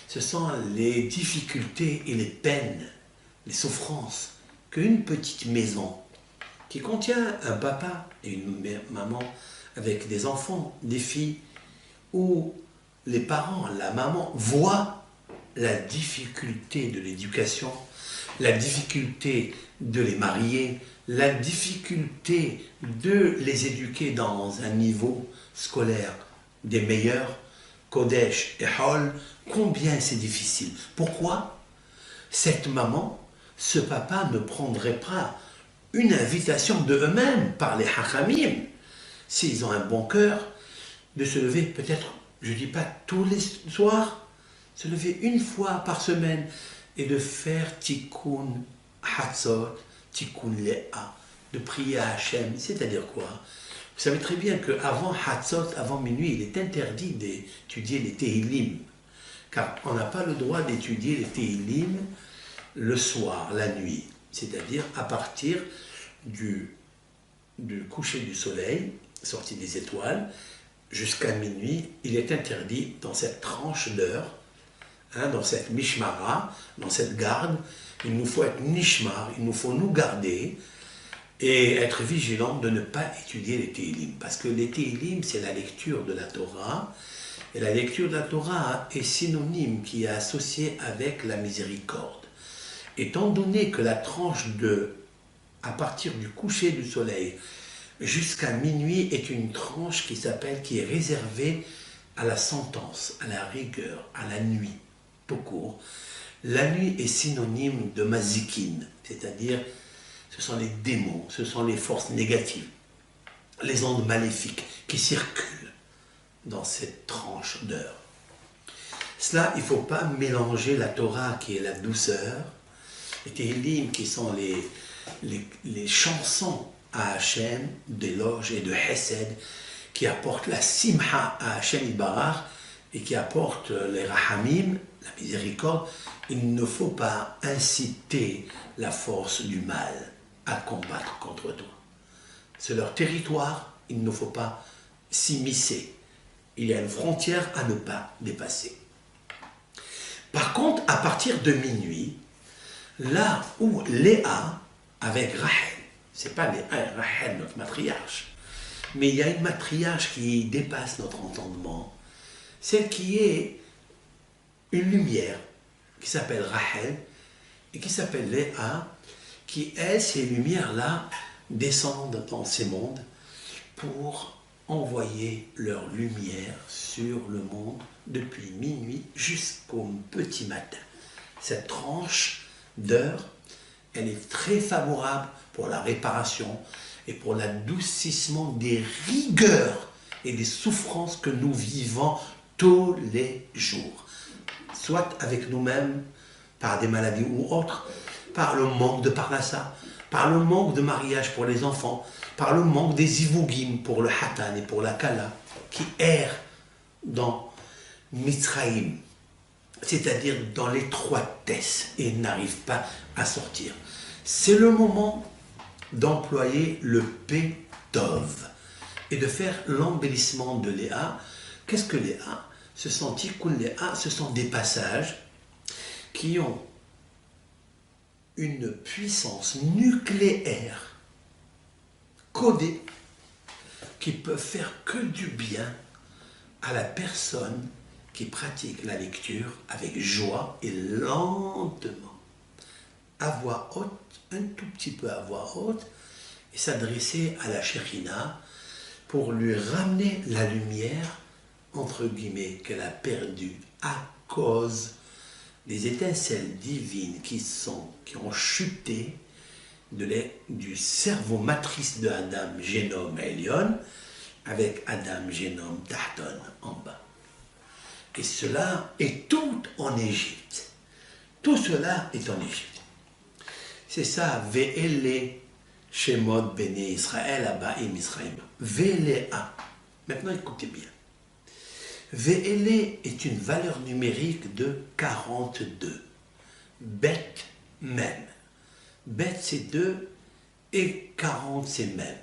ce sont les difficultés et les peines, les souffrances qu'une petite maison qui contient un papa et une maman avec des enfants, des filles, où les parents, la maman, voient la difficulté de l'éducation, la difficulté de les marier, la difficulté de les éduquer dans un niveau scolaire des meilleurs, Kodesh et Hol, combien c'est difficile. Pourquoi cette maman, ce papa ne prendrait pas une invitation de eux-mêmes par les Hachamim, s'ils ont un bon cœur, de se lever peut-être, je ne dis pas tous les soirs, se lever une fois par semaine et de faire Tikkun Hatzot, Tikkun Léa, de prier à Hachem, c'est-à-dire quoi? Vous savez très bien qu'avant Hatzot, avant minuit, il est interdit d'étudier les Tehillim, car on n'a pas le droit d'étudier les Tehillim le soir, la nuit, c'est-à-dire à partir du coucher du soleil, sortie des étoiles, jusqu'à minuit, il est interdit dans cette tranche d'heure, dans cette mishmara, dans cette garde, il nous faut être nishmar, il nous faut nous garder et être vigilant de ne pas étudier les Tehillim. Parce que les Tehillim, c'est la lecture de la Torah, et la lecture de la Torah est synonyme, qui est associée avec la miséricorde. Étant donné que la tranche à partir du coucher du soleil jusqu'à minuit est une tranche qui est réservée à la sentence, à la rigueur, à la nuit, tout court. La nuit est synonyme de mazikin, c'est-à-dire ce sont les démons, ce sont les forces négatives, les ondes maléfiques qui circulent dans cette tranche d'heure. Cela, il ne faut pas mélanger la Torah qui est la douceur, les Tehillim qui sont les chansons à Hachem d'éloge et de Hesed qui apportent la simha à Hachem Ibarach et qui apportent les rahamim, la miséricorde. Il ne faut pas inciter la force du mal à combattre contre toi. C'est leur territoire, il ne faut pas s'immiscer. Il y a une frontière à ne pas dépasser. Par contre, à partir de minuit, là où Léa, avec Rachel, c'est pas Rachel, notre matriarche, mais il y a une matriarche qui dépasse notre entendement, celle qui est une lumière, qui s'appelle Rachel, et qui s'appelle Léa, qui, elle, ces lumières-là, descendent dans ces mondes pour envoyer leur lumière sur le monde depuis minuit jusqu'au petit matin. Cette tranche d'heure, elle est très favorable pour la réparation et pour l'adoucissement des rigueurs et des souffrances que nous vivons tous les jours, soit avec nous-mêmes, par des maladies ou autres, par le manque de parnassa, par le manque de mariage pour les enfants, par le manque des ivougim pour le hatan et pour la kala, qui errent dans Mitzraïm, c'est-à-dire dans l'étroitesse, et n'arrivent pas à sortir. C'est le moment d'employer le Pétov et de faire l'embellissement de Léa. Qu'est-ce que Léa? Ce sont Tikkun Léa, ce sont des passages qui ont une puissance nucléaire codée qui peut faire que du bien à la personne qui pratique la lecture avec joie et lentement, à voix haute, un tout petit peu à voix haute, et s'adresser à la Shekhinah pour lui ramener la lumière, entre guillemets, qu'elle a perdue à cause des étincelles divines qui ont chuté du cerveau matrice de Adam, génome Elion, avec Adam, génome Tahton en bas. Et cela est tout en Égypte. Tout cela est en Égypte. C'est ça, Ve'ele Shemot Bene Israël, Abaim Israël. Ve'lea. Maintenant écoutez bien. Ve'ele est une valeur numérique de 42. Bet, même. Bet c'est 2 et 40 c'est même.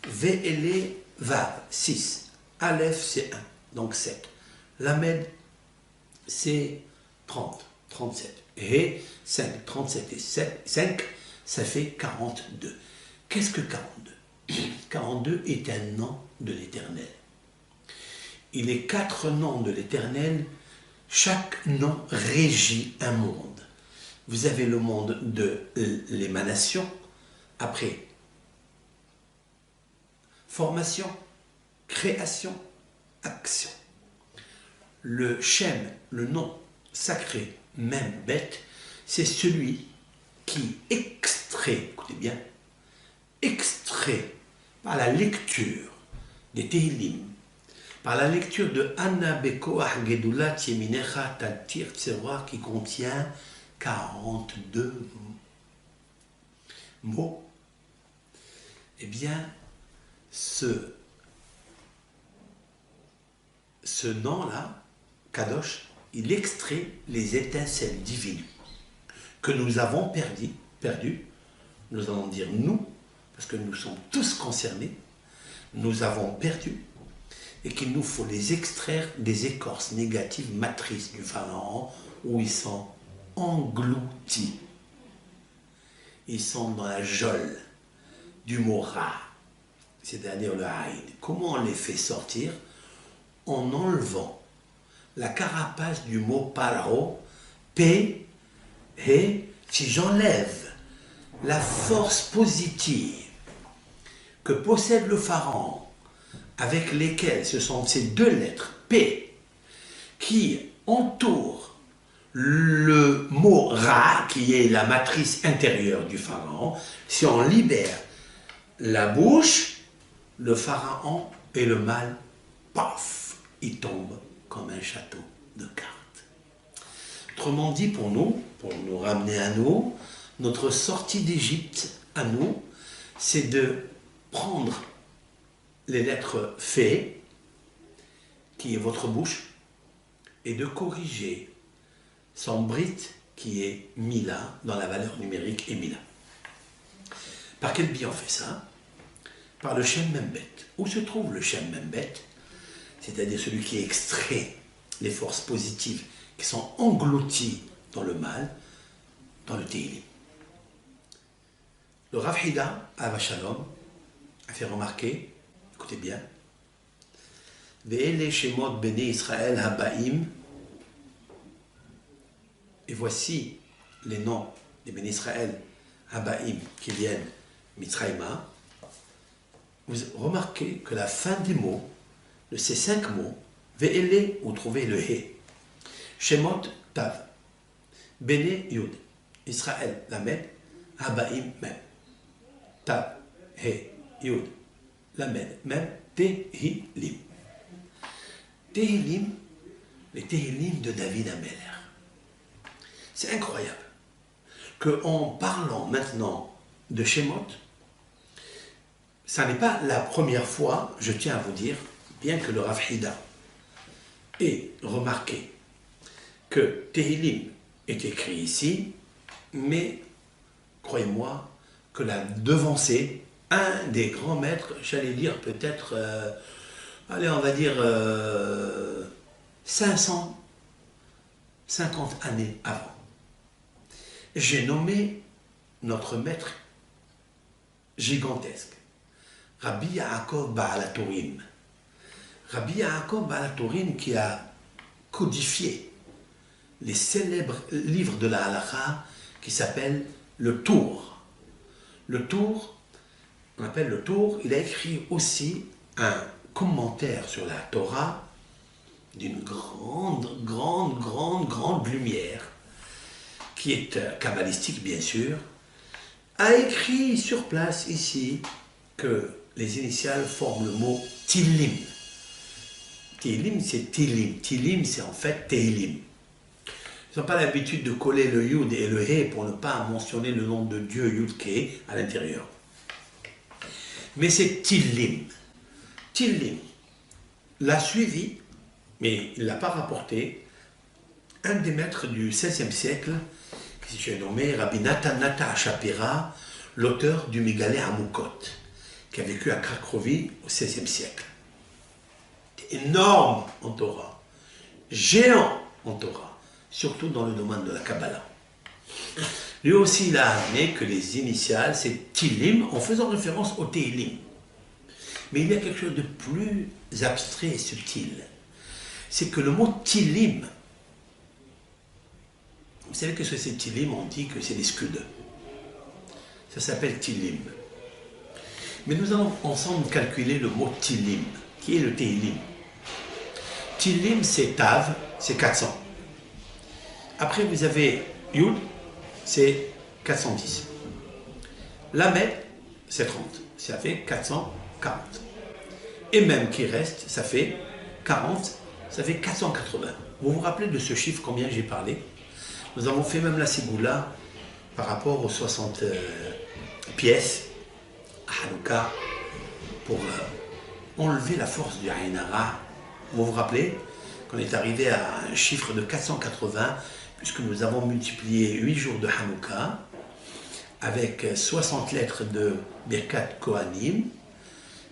Ve'ele, Vav, 6. Aleph c'est 1, donc 7. Lamed c'est 30, 37. Et 5, 37 et 7, 5, ça fait 42. Qu'est-ce que 42? 42 est un nom de l'Éternel. Il est 4 noms de l'Éternel, chaque nom régit un monde. Vous avez le monde de l'émanation, après formation, création, action. Le Shem, le nom sacré, même bête, c'est celui qui extrait, écoutez bien, extrait par la lecture des Tehillim, par la lecture de Anna Bekoach Gedulat Yeminecha Tatir Tseroa qui contient 42 mots, eh bien, ce nom-là, Kadosh, il extrait les étincelles divines que nous avons perdues, nous allons dire nous, parce que nous sommes tous concernés, nous avons perdu, et qu'il nous faut les extraire des écorces négatives matrices du pharaon, où ils sont engloutis. Ils sont dans la geôle du mot Ra, c'est-à-dire le Haïd. Comment on les fait sortir? En enlevant la carapace du mot Paro, P, He, si j'enlève la force positive que possède le pharaon, avec lesquelles ce sont ces deux lettres P qui entourent le mot Ra, qui est la matrice intérieure du pharaon, si on libère la bouche, le pharaon et le mal, paf, il tombe comme un château de cartes. Autrement dit, pour nous ramener à nous, notre sortie d'Égypte à nous, c'est de prendre les lettres Fé, qui est votre bouche, et de corriger son Brit, qui est Mila, dans la valeur numérique, et Mila. Par quel biais on fait ça? Par le Shem Membet. Où se trouve le Shem Membet? C'est-à-dire celui qui extrait les forces positives qui sont englouties dans le mal, dans le Tehillim. Le Rav Hida, Ava Shalom, a fait remarquer, écoutez bien, Ve'ele Shemot Bene Israël Habaim, et voici les noms des Bene Israël Habaim qui viennent Mitzrayma. Vous remarquez que la fin des mots, de ces 5 mots, Ve'ele, vous trouvez le He. Shemot Tav, Bene Yud, Israël Lamed, Habaim Mem. Tav, He, Yud, Lamed, Mem, Tehillim. Tehillim, les Tehillim de David Ameler. C'est incroyable qu'en parlant maintenant de Shemot, ça n'est pas la première fois, je tiens à vous dire, bien que le Rav Hida ait remarqué que Tehillim est écrit ici, mais croyez-moi que l'a devancé un des grands maîtres, j'allais dire peut-être, allez on va dire 550 années avant. J'ai nommé notre maître gigantesque, Rabbi Yaakov Baal HaTurim. Rabbi Yaakov Baal HaTurim qui a codifié les célèbres livres de la halakha qui s'appellent le Tour. Le Tour, on appelle le Tour, il a écrit aussi un commentaire sur la Torah d'une grande lumière, qui est kabbalistique bien sûr, a écrit sur place ici que les initiales forment le mot Tillim. Tillim, c'est Tillim. Tillim, c'est en fait Tehillim. Ils n'ont pas l'habitude de coller le Yud et le He pour ne pas mentionner le nom de Dieu Yud Ke à l'intérieur. Mais c'est Tillim. Tillim l'a suivi, mais il ne l'a pas rapporté, un des maîtres du XVIe siècle, qui s'est nommé Rabbi Natan Shapira, l'auteur du Migalé Hamukot, qui a vécu à Cracovie au XVIe siècle. Énorme en Torah, géant en Torah, surtout dans le domaine de la Kabbalah. Lui aussi, il a amené que les initiales, c'est Tillim, en faisant référence au Tehillim. Mais il y a quelque chose de plus abstrait et subtil. C'est que le mot Tillim, vous savez que ce c'est Tillim, on dit que c'est des scuds. Ça s'appelle Tillim. Mais nous allons ensemble calculer le mot Tillim, qui est le Tehillim. Tillim, c'est Tav, c'est 400. Après, vous avez Yud, c'est 410. Lamed, c'est 30. Ça fait 440. Et même qui reste, ça fait 40, ça fait 480. Vous vous rappelez de ce chiffre, combien j'ai parlé? Nous avons fait même la Ségoula par rapport aux 60 pièces à Hanouka pour enlever la force du Aïn Hara. Vous vous rappelez qu'on est arrivé à un chiffre de 480 puisque nous avons multiplié 8 jours de Hanouka avec 60 lettres de Birkat Kohanim,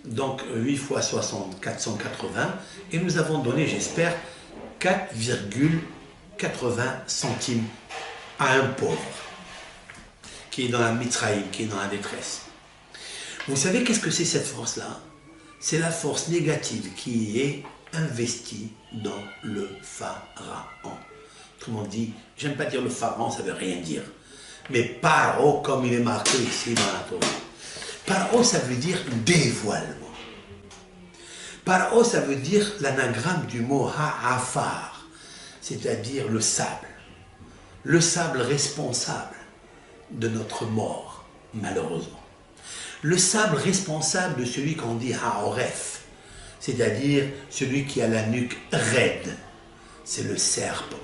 donc 8 fois 60, 480, et nous avons donné, j'espère, 4,80 centimes à un pauvre qui est dans la mitraille, qui est dans la détresse. Vous savez qu'est-ce que c'est cette force-là? C'est la force négative qui est investie dans le pharaon. Tout le monde dit, j'aime pas dire le pharaon, ça veut rien dire. Mais paro, comme il est marqué ici dans la Torah. Paro, ça veut dire dévoilement. Paro, ça veut dire l'anagramme du mot ha'afar, c'est-à-dire le sable responsable de notre mort, malheureusement. Le sable responsable de celui qu'on dit ha'oref, c'est-à-dire celui qui a la nuque raide, c'est le serpent,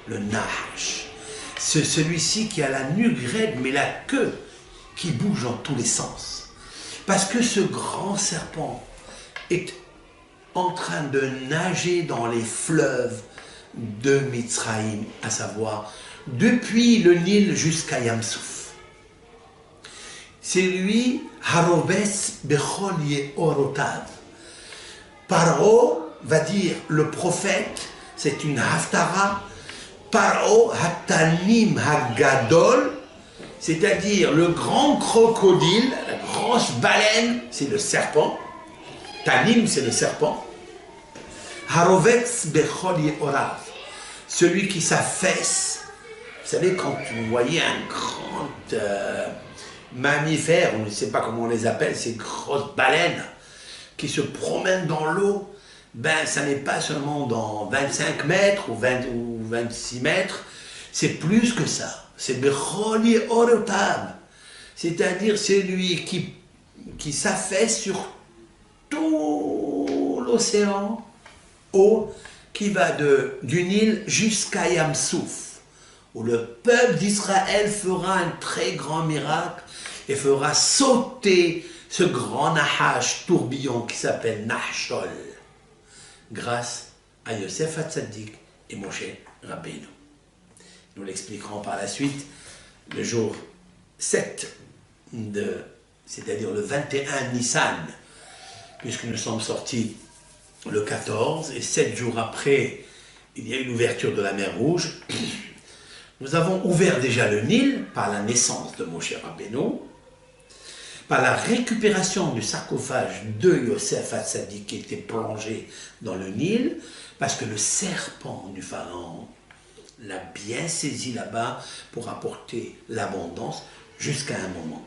le nahash. C'est celui-ci qui a la nuque raide, mais la queue qui bouge dans tous les sens. Parce que ce grand serpent est en train de nager dans les fleuves de Mitzraïm, à savoir depuis le Nil jusqu'à Yamsouf. C'est lui, Harobes Bechol Yeorotav. Paro va dire le prophète, c'est une haftara. Paro Hatanim Hagadol, c'est-à-dire le grand crocodile, la grosse baleine, c'est le serpent. Tanim, c'est le serpent. Harovetz Bechol Yehorav, celui qui s'affaisse. Vous savez, quand vous voyez un grand mammifère, on ne sait pas comment on les appelle, ces grosses baleines qui se promènent dans l'eau, ben ça n'est pas seulement dans 25 mètres ou 26 mètres, c'est plus que ça. C'est Bechol Yehorav, c'est-à-dire c'est lui qui s'affaisse sur tout l'océan qui va du Nil jusqu'à Yamsouf, où le peuple d'Israël fera un très grand miracle et fera sauter ce grand Nahash tourbillon qui s'appelle Nahshol, grâce à Yosef Hatzadik et Moshe Rabbeinu. Nous l'expliquerons par la suite, le jour 7, c'est-à-dire le 21 Nissan, puisque nous sommes sortis le 14, et 7 jours après, il y a eu l'ouverture de la mer Rouge. Nous avons ouvert déjà le Nil par la naissance de Moshe Rabbeinu, par la récupération du sarcophage de Yosef Hatzadik qui était plongé dans le Nil, parce que le serpent du pharaon l'a bien saisi là-bas pour apporter l'abondance jusqu'à un moment,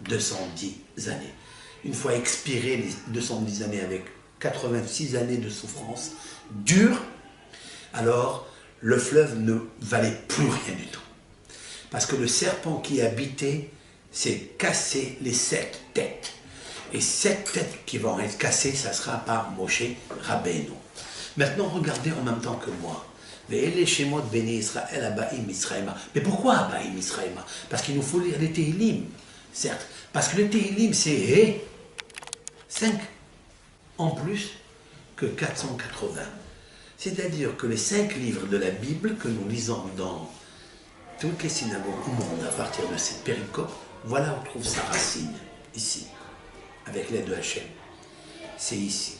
210 années. Une fois expiré les 210 années avec 86 années de souffrance dure, alors le fleuve ne valait plus rien du tout. Parce que le serpent qui habitait s'est cassé les 7 têtes. Et 7 têtes qui vont être cassées, ça sera par Moshe Rabbeinu. Maintenant, regardez en même temps que moi. Mais pourquoi Abaïm Israëma? Parce qu'il nous faut lire les Tehillim, certes. Parce que le Tehillim, c'est 5 en plus que 480. C'est-à-dire que les 5 livres de la Bible que nous lisons dans toutes les synagogues au monde à partir de cette péricope, voilà où on trouve sa racine, ici, avec l'aide de Hachem. C'est ici.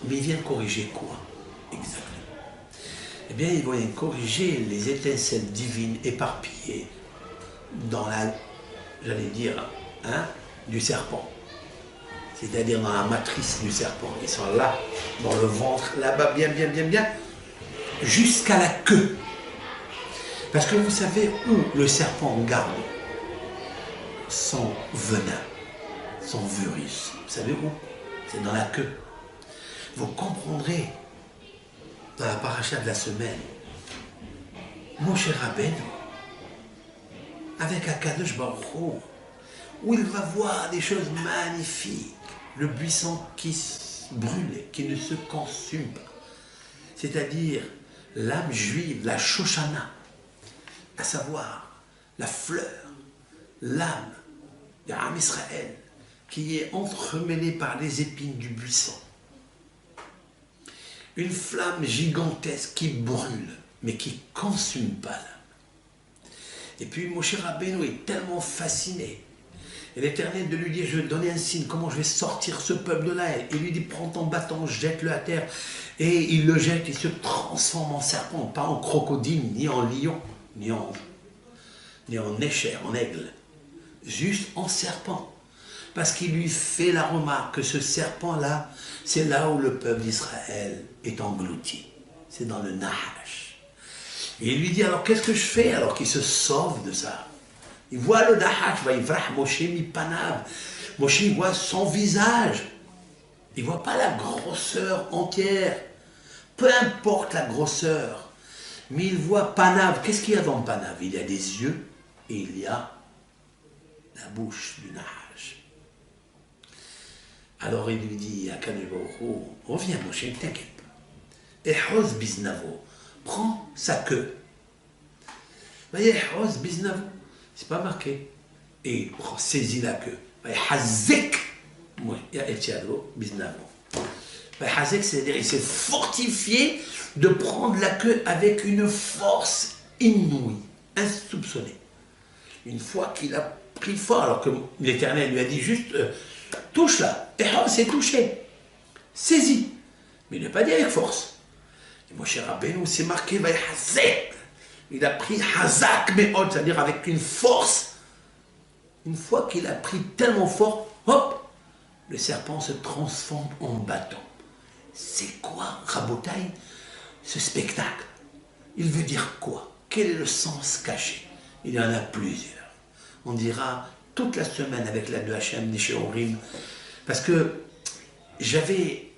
Mais il vient corriger quoi, exactement? Eh bien, il vient corriger les étincelles divines éparpillées dans la, j'allais dire, du serpent. C'est-à-dire dans la matrice du serpent. Ils sont là, dans le ventre, là-bas, bien, jusqu'à la queue. Parce que vous savez où le serpent garde son venin, son virus. Vous savez où? C'est dans la queue. Vous comprendrez, dans la paracha de la semaine, Moshe Rabbeinu, avec Akadosh Baruch Hu, où il va voir des choses magnifiques. Le buisson qui brûle, qui ne se consume pas. C'est-à-dire l'âme juive, la Shoshana, à savoir la fleur, l'âme d'Am Israël, qui est entremêlée par les épines du buisson. Une flamme gigantesque qui brûle, mais qui ne consume pas l'âme. Et puis Moshe Rabbeinu est tellement fasciné. Et l'Éternel de lui dire, je vais te donner un signe, comment je vais sortir ce peuple de là. Il lui dit, prends ton bâton, jette-le à terre. Et il le jette, il se transforme en serpent, pas en crocodile, ni en lion, ni en écher, en aigle. Juste en serpent. Parce qu'il lui fait la remarque que ce serpent-là, c'est là où le peuple d'Israël est englouti. C'est dans le Nahash. Et il lui dit, alors qu'est-ce que je fais alors qu'il se sauve de ça? Il voit le Nahash, va yifrah Moshe mi panav. Moshe, il voit son visage. Il ne voit pas la grosseur entière. Peu importe la grosseur. Mais il voit panav. Qu'est-ce qu'il y a dans panav? Il y a des yeux et il y a la bouche du Nahash. Alors il lui dit à Kadosh Baruch Hu, reviens Moshe, ne t'inquiète pas. Ehhoz biznavo. Prends sa queue. Voyez, Ehhoz biznavo. C'est pas marqué. Et il saisit la queue. Hazek. C'est-à-dire il s'est fortifié de prendre la queue avec une force inouïe, insoupçonnée. Une fois qu'il a pris fort, alors que l'Éternel lui a dit juste touche-la, et c'est touché, saisis. Mais il n'a pas dit avec force. Et Moshe Rabbeinu, c'est marqué, il a pris hazak me'od, c'est-à-dire avec une force. Une fois qu'il a pris tellement fort, hop, le serpent se transforme en bâton. C'est quoi, Rabotaï, ce spectacle? Il veut dire quoi? Quel est le sens caché? Il y en a plusieurs. On dira toute la semaine avec la de Hachem, Nishéorim, parce que j'avais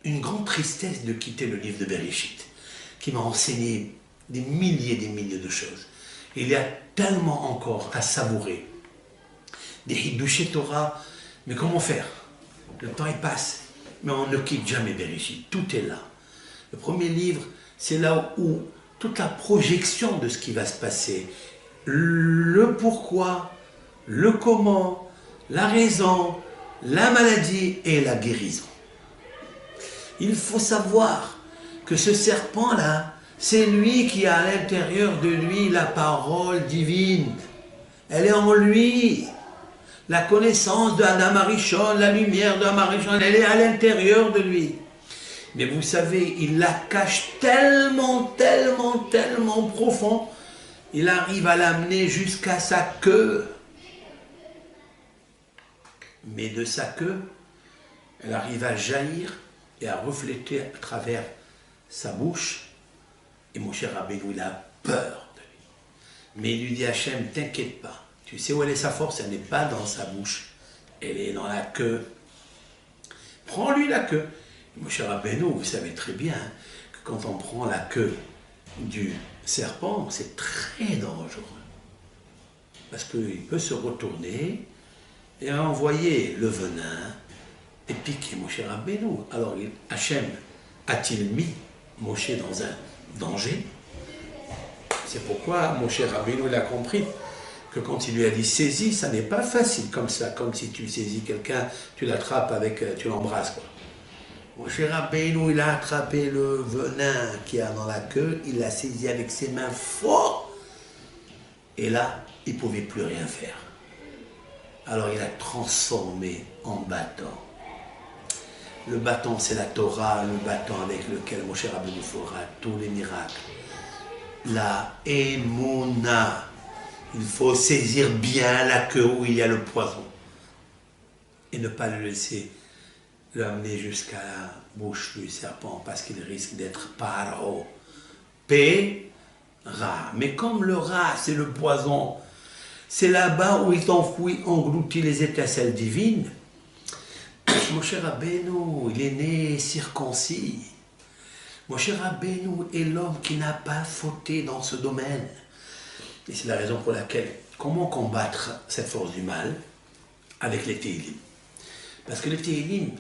une grande tristesse de quitter le livre de Bereshit, qui m'a enseigné des milliers de choses. Il y a tellement encore à savourer. Des Hidushé Torah, mais comment faire? Le temps il passe, mais on ne quitte jamais Bereshit, tout est là. Le premier livre, c'est là où toute la projection de ce qui va se passer, le pourquoi, le comment, la raison, la maladie et la guérison. Il faut savoir que ce serpent-là, c'est lui qui a à l'intérieur de lui la parole divine. Elle est en lui. La connaissance de Adam Arishon, la lumière de Adam Arishon, elle est à l'intérieur de lui. Mais vous savez, il la cache tellement profond, il arrive à l'amener jusqu'à sa queue. Mais de sa queue, elle arrive à jaillir et à refléter à travers sa bouche. Et mon cher Rabbeinu, il a peur de lui. Mais il lui dit, Hachem, t'inquiète pas. Tu sais où elle est sa force? Elle n'est pas dans sa bouche. Elle est dans la queue. Prends-lui la queue. Mon cher Rabbeinu, vous savez très bien que quand on prend la queue du serpent, c'est très dangereux. Parce qu'il peut se retourner et envoyer le venin et piquer mon cher Rabbeinu. Alors Hachem a-t-il mis Moshe dans un danger? C'est pourquoi mon cher Rabbeinu il a compris que quand il lui a dit saisis, ça n'est pas facile comme ça, comme si tu saisis quelqu'un, tu l'attrapes avec, tu l'embrasses quoi. Mon cher Rabbeinu, il a attrapé le venin qu'il y a dans la queue, il l'a saisi avec ses mains fort, et là, il ne pouvait plus rien faire. Alors il a transformé en bâton. Le bâton, c'est la Torah, le bâton avec lequel mon cher Rabbeinu fera tous les miracles. La Emouna. Il faut saisir bien la queue où il y a le poison. Et ne pas le laisser l'amener jusqu'à la bouche du serpent, parce qu'il risque d'être paro. Rat. Mais comme le rat, c'est le poison, c'est là-bas où il t'enfouit, engloutit les étincelles divines. Mon cher Rabbeinu, il est né circoncis. Mon cher Rabbeinu est l'homme qui n'a pas fauté dans ce domaine. Et c'est la raison pour laquelle, comment combattre cette force du mal? Avec les Tehillim. Parce que les Tehillim,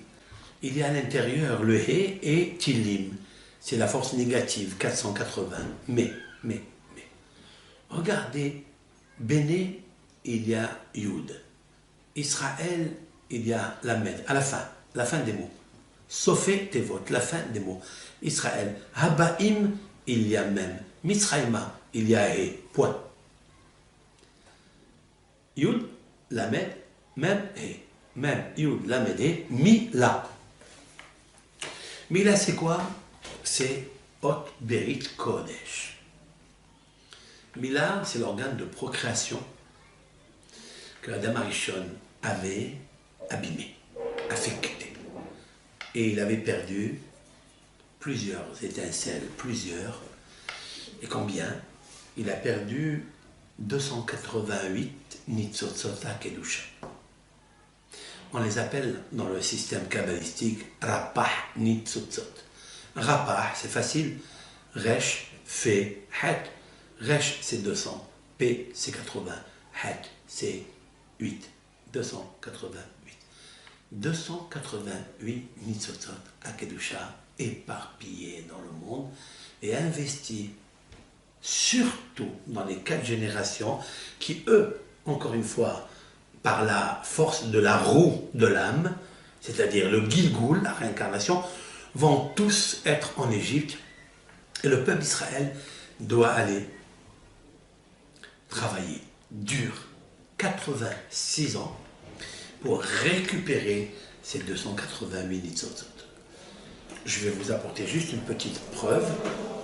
il y a à l'intérieur le He et Tillim. C'est la force négative, 480. Mais. Regardez, Béné, il y a Yud. Israël, il y a Lamed. À la fin des mots. Sofé Tevot, la fin des mots. Israël. Habaim, il y a Mem. Misraïma, il y a He. Point. Yud, Lamed, Mem, He. Mem, Yud, Lamed, He. Mila. Mila, c'est quoi? C'est Hot Berit Kodesh. Mila, c'est l'organe de procréation que Adam Arishon avait abîmé, affecté. Et il avait perdu plusieurs étincelles, Et combien? Il a perdu 288 Nitzotzot HaKedusha. On les appelle dans le système kabbalistique Rapah Nitzotzot. Rapah, c'est facile. Resh, Fe, Het. Resh, c'est 200. P, c'est 80. Het, c'est 8. 288. 288 Nitzotzot HaKedusha éparpillés dans le monde et investis surtout dans les 4 générations qui, eux, encore une fois, par la force de la roue de l'âme, c'est-à-dire le Gilgoul, la réincarnation, vont tous être en Égypte et le peuple d'Israël doit aller travailler dur 86 ans pour récupérer ces 288 Nitzotzot. Je vais vous apporter juste une petite preuve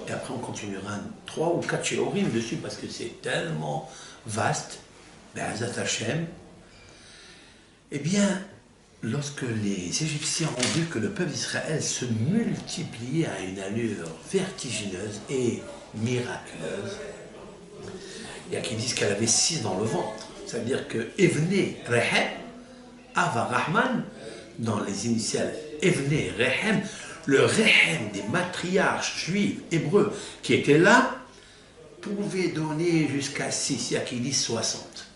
et après on continuera 3 ou 4 shiurim dessus parce que c'est tellement vaste. Be'ezrat Hashem. Eh bien, lorsque les Égyptiens ont vu que le peuple d'Israël se multipliait à une allure vertigineuse et miraculeuse, il y a qui disent qu'elle avait 6 dans le ventre. Ça veut dire que Evne Rehem, Ava Rahman, dans les initiales Evne Rehem, le Rehem des matriarches juifs hébreux qui étaient là, pouvait donner jusqu'à 6, il y a qui disent 60.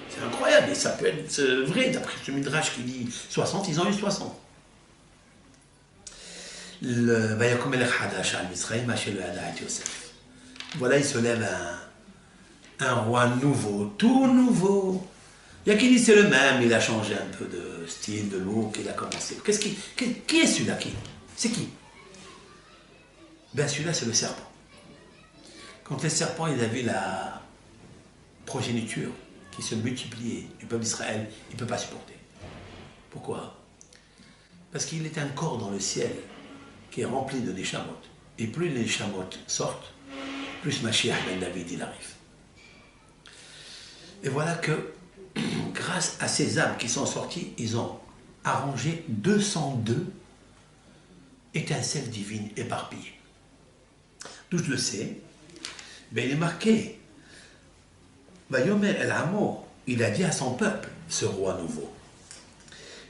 C'est incroyable, et ça peut être vrai, d'après ce Midrash qui dit 60, ils ont eu 60. Voilà, il se lève un roi nouveau, tout nouveau. Il y a qui dit c'est le même, il a changé un peu de style, de look, il a commencé. Qui est celui-là? C'est qui? Ben celui-là, c'est le serpent. Quand le serpent, il a vu la progéniture qui se multipliait du peuple d'Israël, il ne peut pas supporter. Pourquoi? Parce qu'il est un corps dans le ciel qui est rempli de Neshamot. Et plus les Neshamot sortent, plus Mashiach ben David il arrive. Et voilà que, grâce à ces âmes qui sont sorties, ils ont arrangé 202 étincelles divines éparpillées. D'où je le sais, ben il est marqué. Vayomer El Amo, il a dit à son peuple, ce roi nouveau.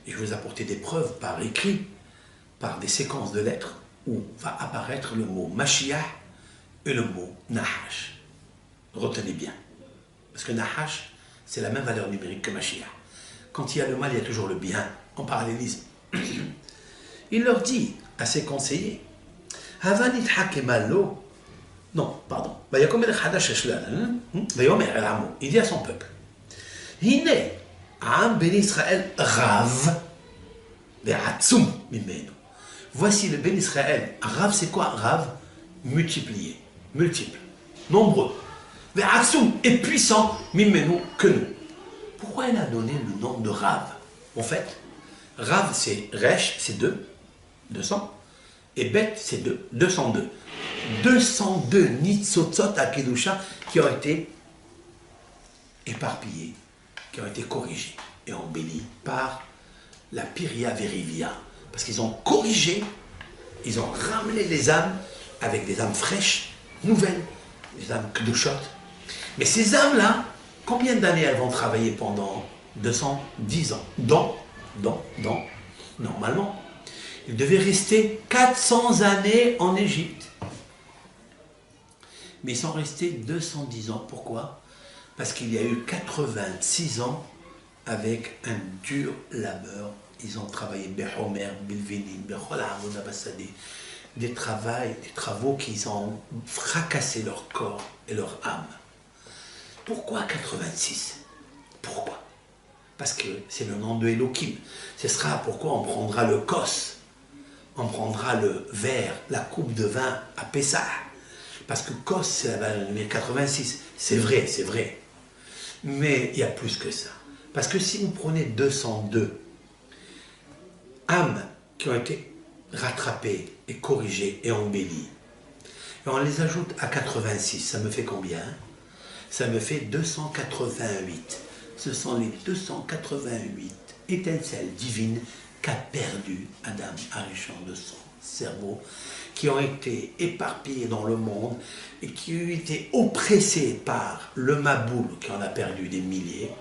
Et je vais vous apporter des preuves par écrit, par des séquences de lettres, où va apparaître le mot Mashiach et le mot Nahash. Retenez bien. Parce que Nahash, c'est la même valeur numérique que Mashiach. Quand il y a le mal, il y a toujours le bien, en parallélisme. Il leur dit à ses conseillers, Havanit Hakemalo. Non, pardon. Il dit à son peuple, Hine, Am Ben Israël Rav, Ve'atzum Mimenu. Voici le Ben Israël. Rav, c'est quoi Rav? Multiplié, multiple, nombreux. Ve'atzum est puissant, Mimenu, que nous. Pourquoi il a donné le nom de Rav? En fait, Rav, c'est Resh, c'est 200, et Bet, c'est 202. 202 Nitzotzot HaKedusha qui ont été éparpillés, qui ont été corrigés et embellis par la Piria Verivia. Parce qu'ils ont corrigé, ils ont ramené les âmes avec des âmes fraîches, nouvelles, des âmes Kedushot. Mais ces âmes-là, combien d'années elles vont travailler pendant 210 ans? Normalement, ils devaient rester 400 années en Égypte. Mais ils sont restés 210 ans. Pourquoi? Parce qu'il y a eu 86 ans avec un dur labeur. Ils ont travaillé des travaux qui ont fracassé leur corps et leur âme. Pourquoi 86? Pourquoi? Parce que c'est le nom de Elohim. Ce sera pourquoi on prendra le kos, on prendra le verre, la coupe de vin à Pessah. Parce que Kos, c'est la valeur numérique 86. C'est vrai, c'est vrai. Mais il y a plus que ça. Parce que si vous prenez 202 âmes qui ont été rattrapées et corrigées et embellies, et on les ajoute à 86, ça me fait combien? Ça me fait 288. Ce sont les 288 étincelles divines qu'a perdu Adam Arishon de son cerveaux qui ont été éparpillés dans le monde et qui ont été oppressés par le Maboul, qui en a perdu des milliers,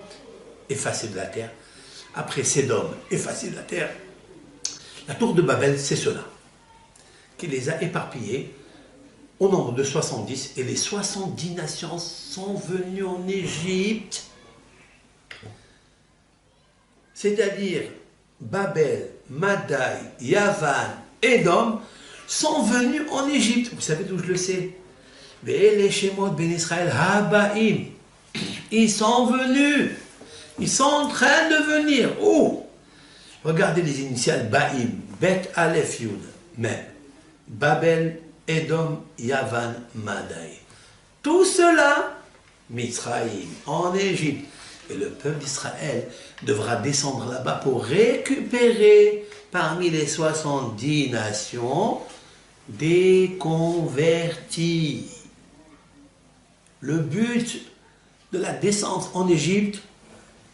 effacés de la terre. Après Sédom, effacés de la terre. La tour de Babel, c'est cela, qui les a éparpillés au nombre de 70, et les 70 nations sont venues en Égypte. C'est-à-dire Babel, Madaï, Yavan, Édom sont venus en Égypte. Vous savez d'où je le sais? Mais les Shemot ben Israël, Habaïm, ils sont venus. Ils sont en train de venir. Oh! Regardez les initiales Baïm, Bet Aleph Yud, même. Babel, Édom, Yavan, Madaï. Tout cela, Mitzraïm, en Égypte. Et le peuple d'Israël devra descendre là-bas pour récupérer parmi les 70 nations des convertis. Le but de la descente en Égypte,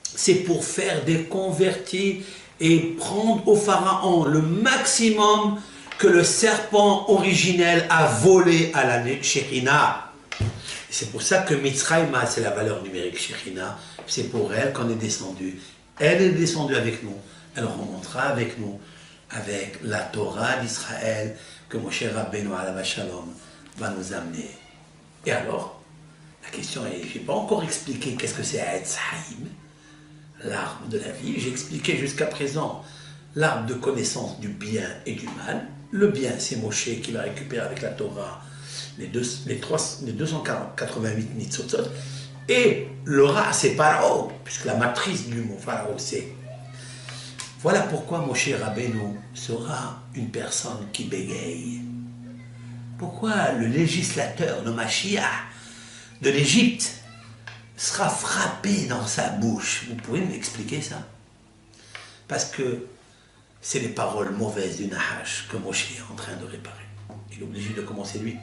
c'est pour faire des convertis et prendre au pharaon le maximum que le serpent originel a volé à la Shekhinah. C'est pour ça que Mitzrayim, c'est la valeur numérique Shekhinah. C'est pour elle qu'on est descendu. Elle est descendue avec nous. Elle remontera avec nous, avec la Torah d'Israël que Moshe Rabbeinu alav shalom va nous amener. Et alors, la question est, je n'ai pas encore expliqué qu'est-ce que c'est Etz Haïm, l'arbre de la vie. J'ai expliqué jusqu'à présent l'arbre de connaissance du bien et du mal. Le bien, c'est Moshe qui va récupérer avec la Torah les 288 mitzvot. Et le ra, c'est Pharaon, puisque la matrice du mot Pharaon, c'est. Voilà pourquoi Moshe Rabbeinu sera une personne qui bégaye. Pourquoi le législateur, le Mashiach de l'Égypte, sera frappé dans sa bouche. Vous pouvez m'expliquer ça? Parce que c'est les paroles mauvaises du Nahash que Moshe est en train de réparer. Il est obligé de commencer lui.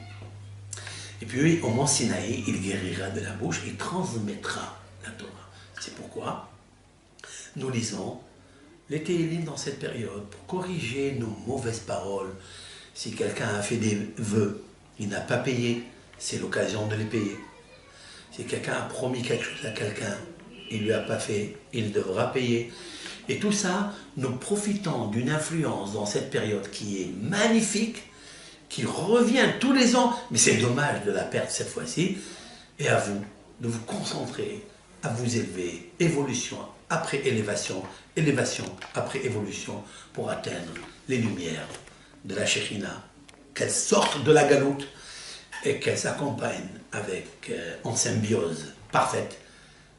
Et puis au mont Sinaï, il guérira de la bouche et transmettra la Torah. C'est pourquoi nous lisons les Télim dans cette période pour corriger nos mauvaises paroles. Si quelqu'un a fait des vœux, il n'a pas payé, c'est l'occasion de les payer. Si quelqu'un a promis quelque chose à quelqu'un, il ne lui a pas fait, il devra payer. Et tout ça, nous profitons d'une influence dans cette période qui est magnifique, qui revient tous les ans, mais c'est dommage de la perdre cette fois-ci. Et à vous de vous concentrer, à vous élever, évolution après élévation, élévation après évolution, pour atteindre les lumières de la Shekhinah, qu'elles sortent de la galoute et qu'elles s'accompagnent avec, en symbiose parfaite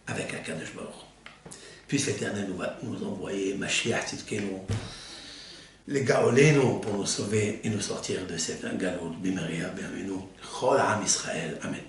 avec Akadosh Baruch. Puisse l'Éternel nous envoyer Mashiach Tzidkenu, les Gaolenu, pour nous sauver et nous sortir de cette galoute. Bimeria, bienvenue, Chol Am Israël. Amen.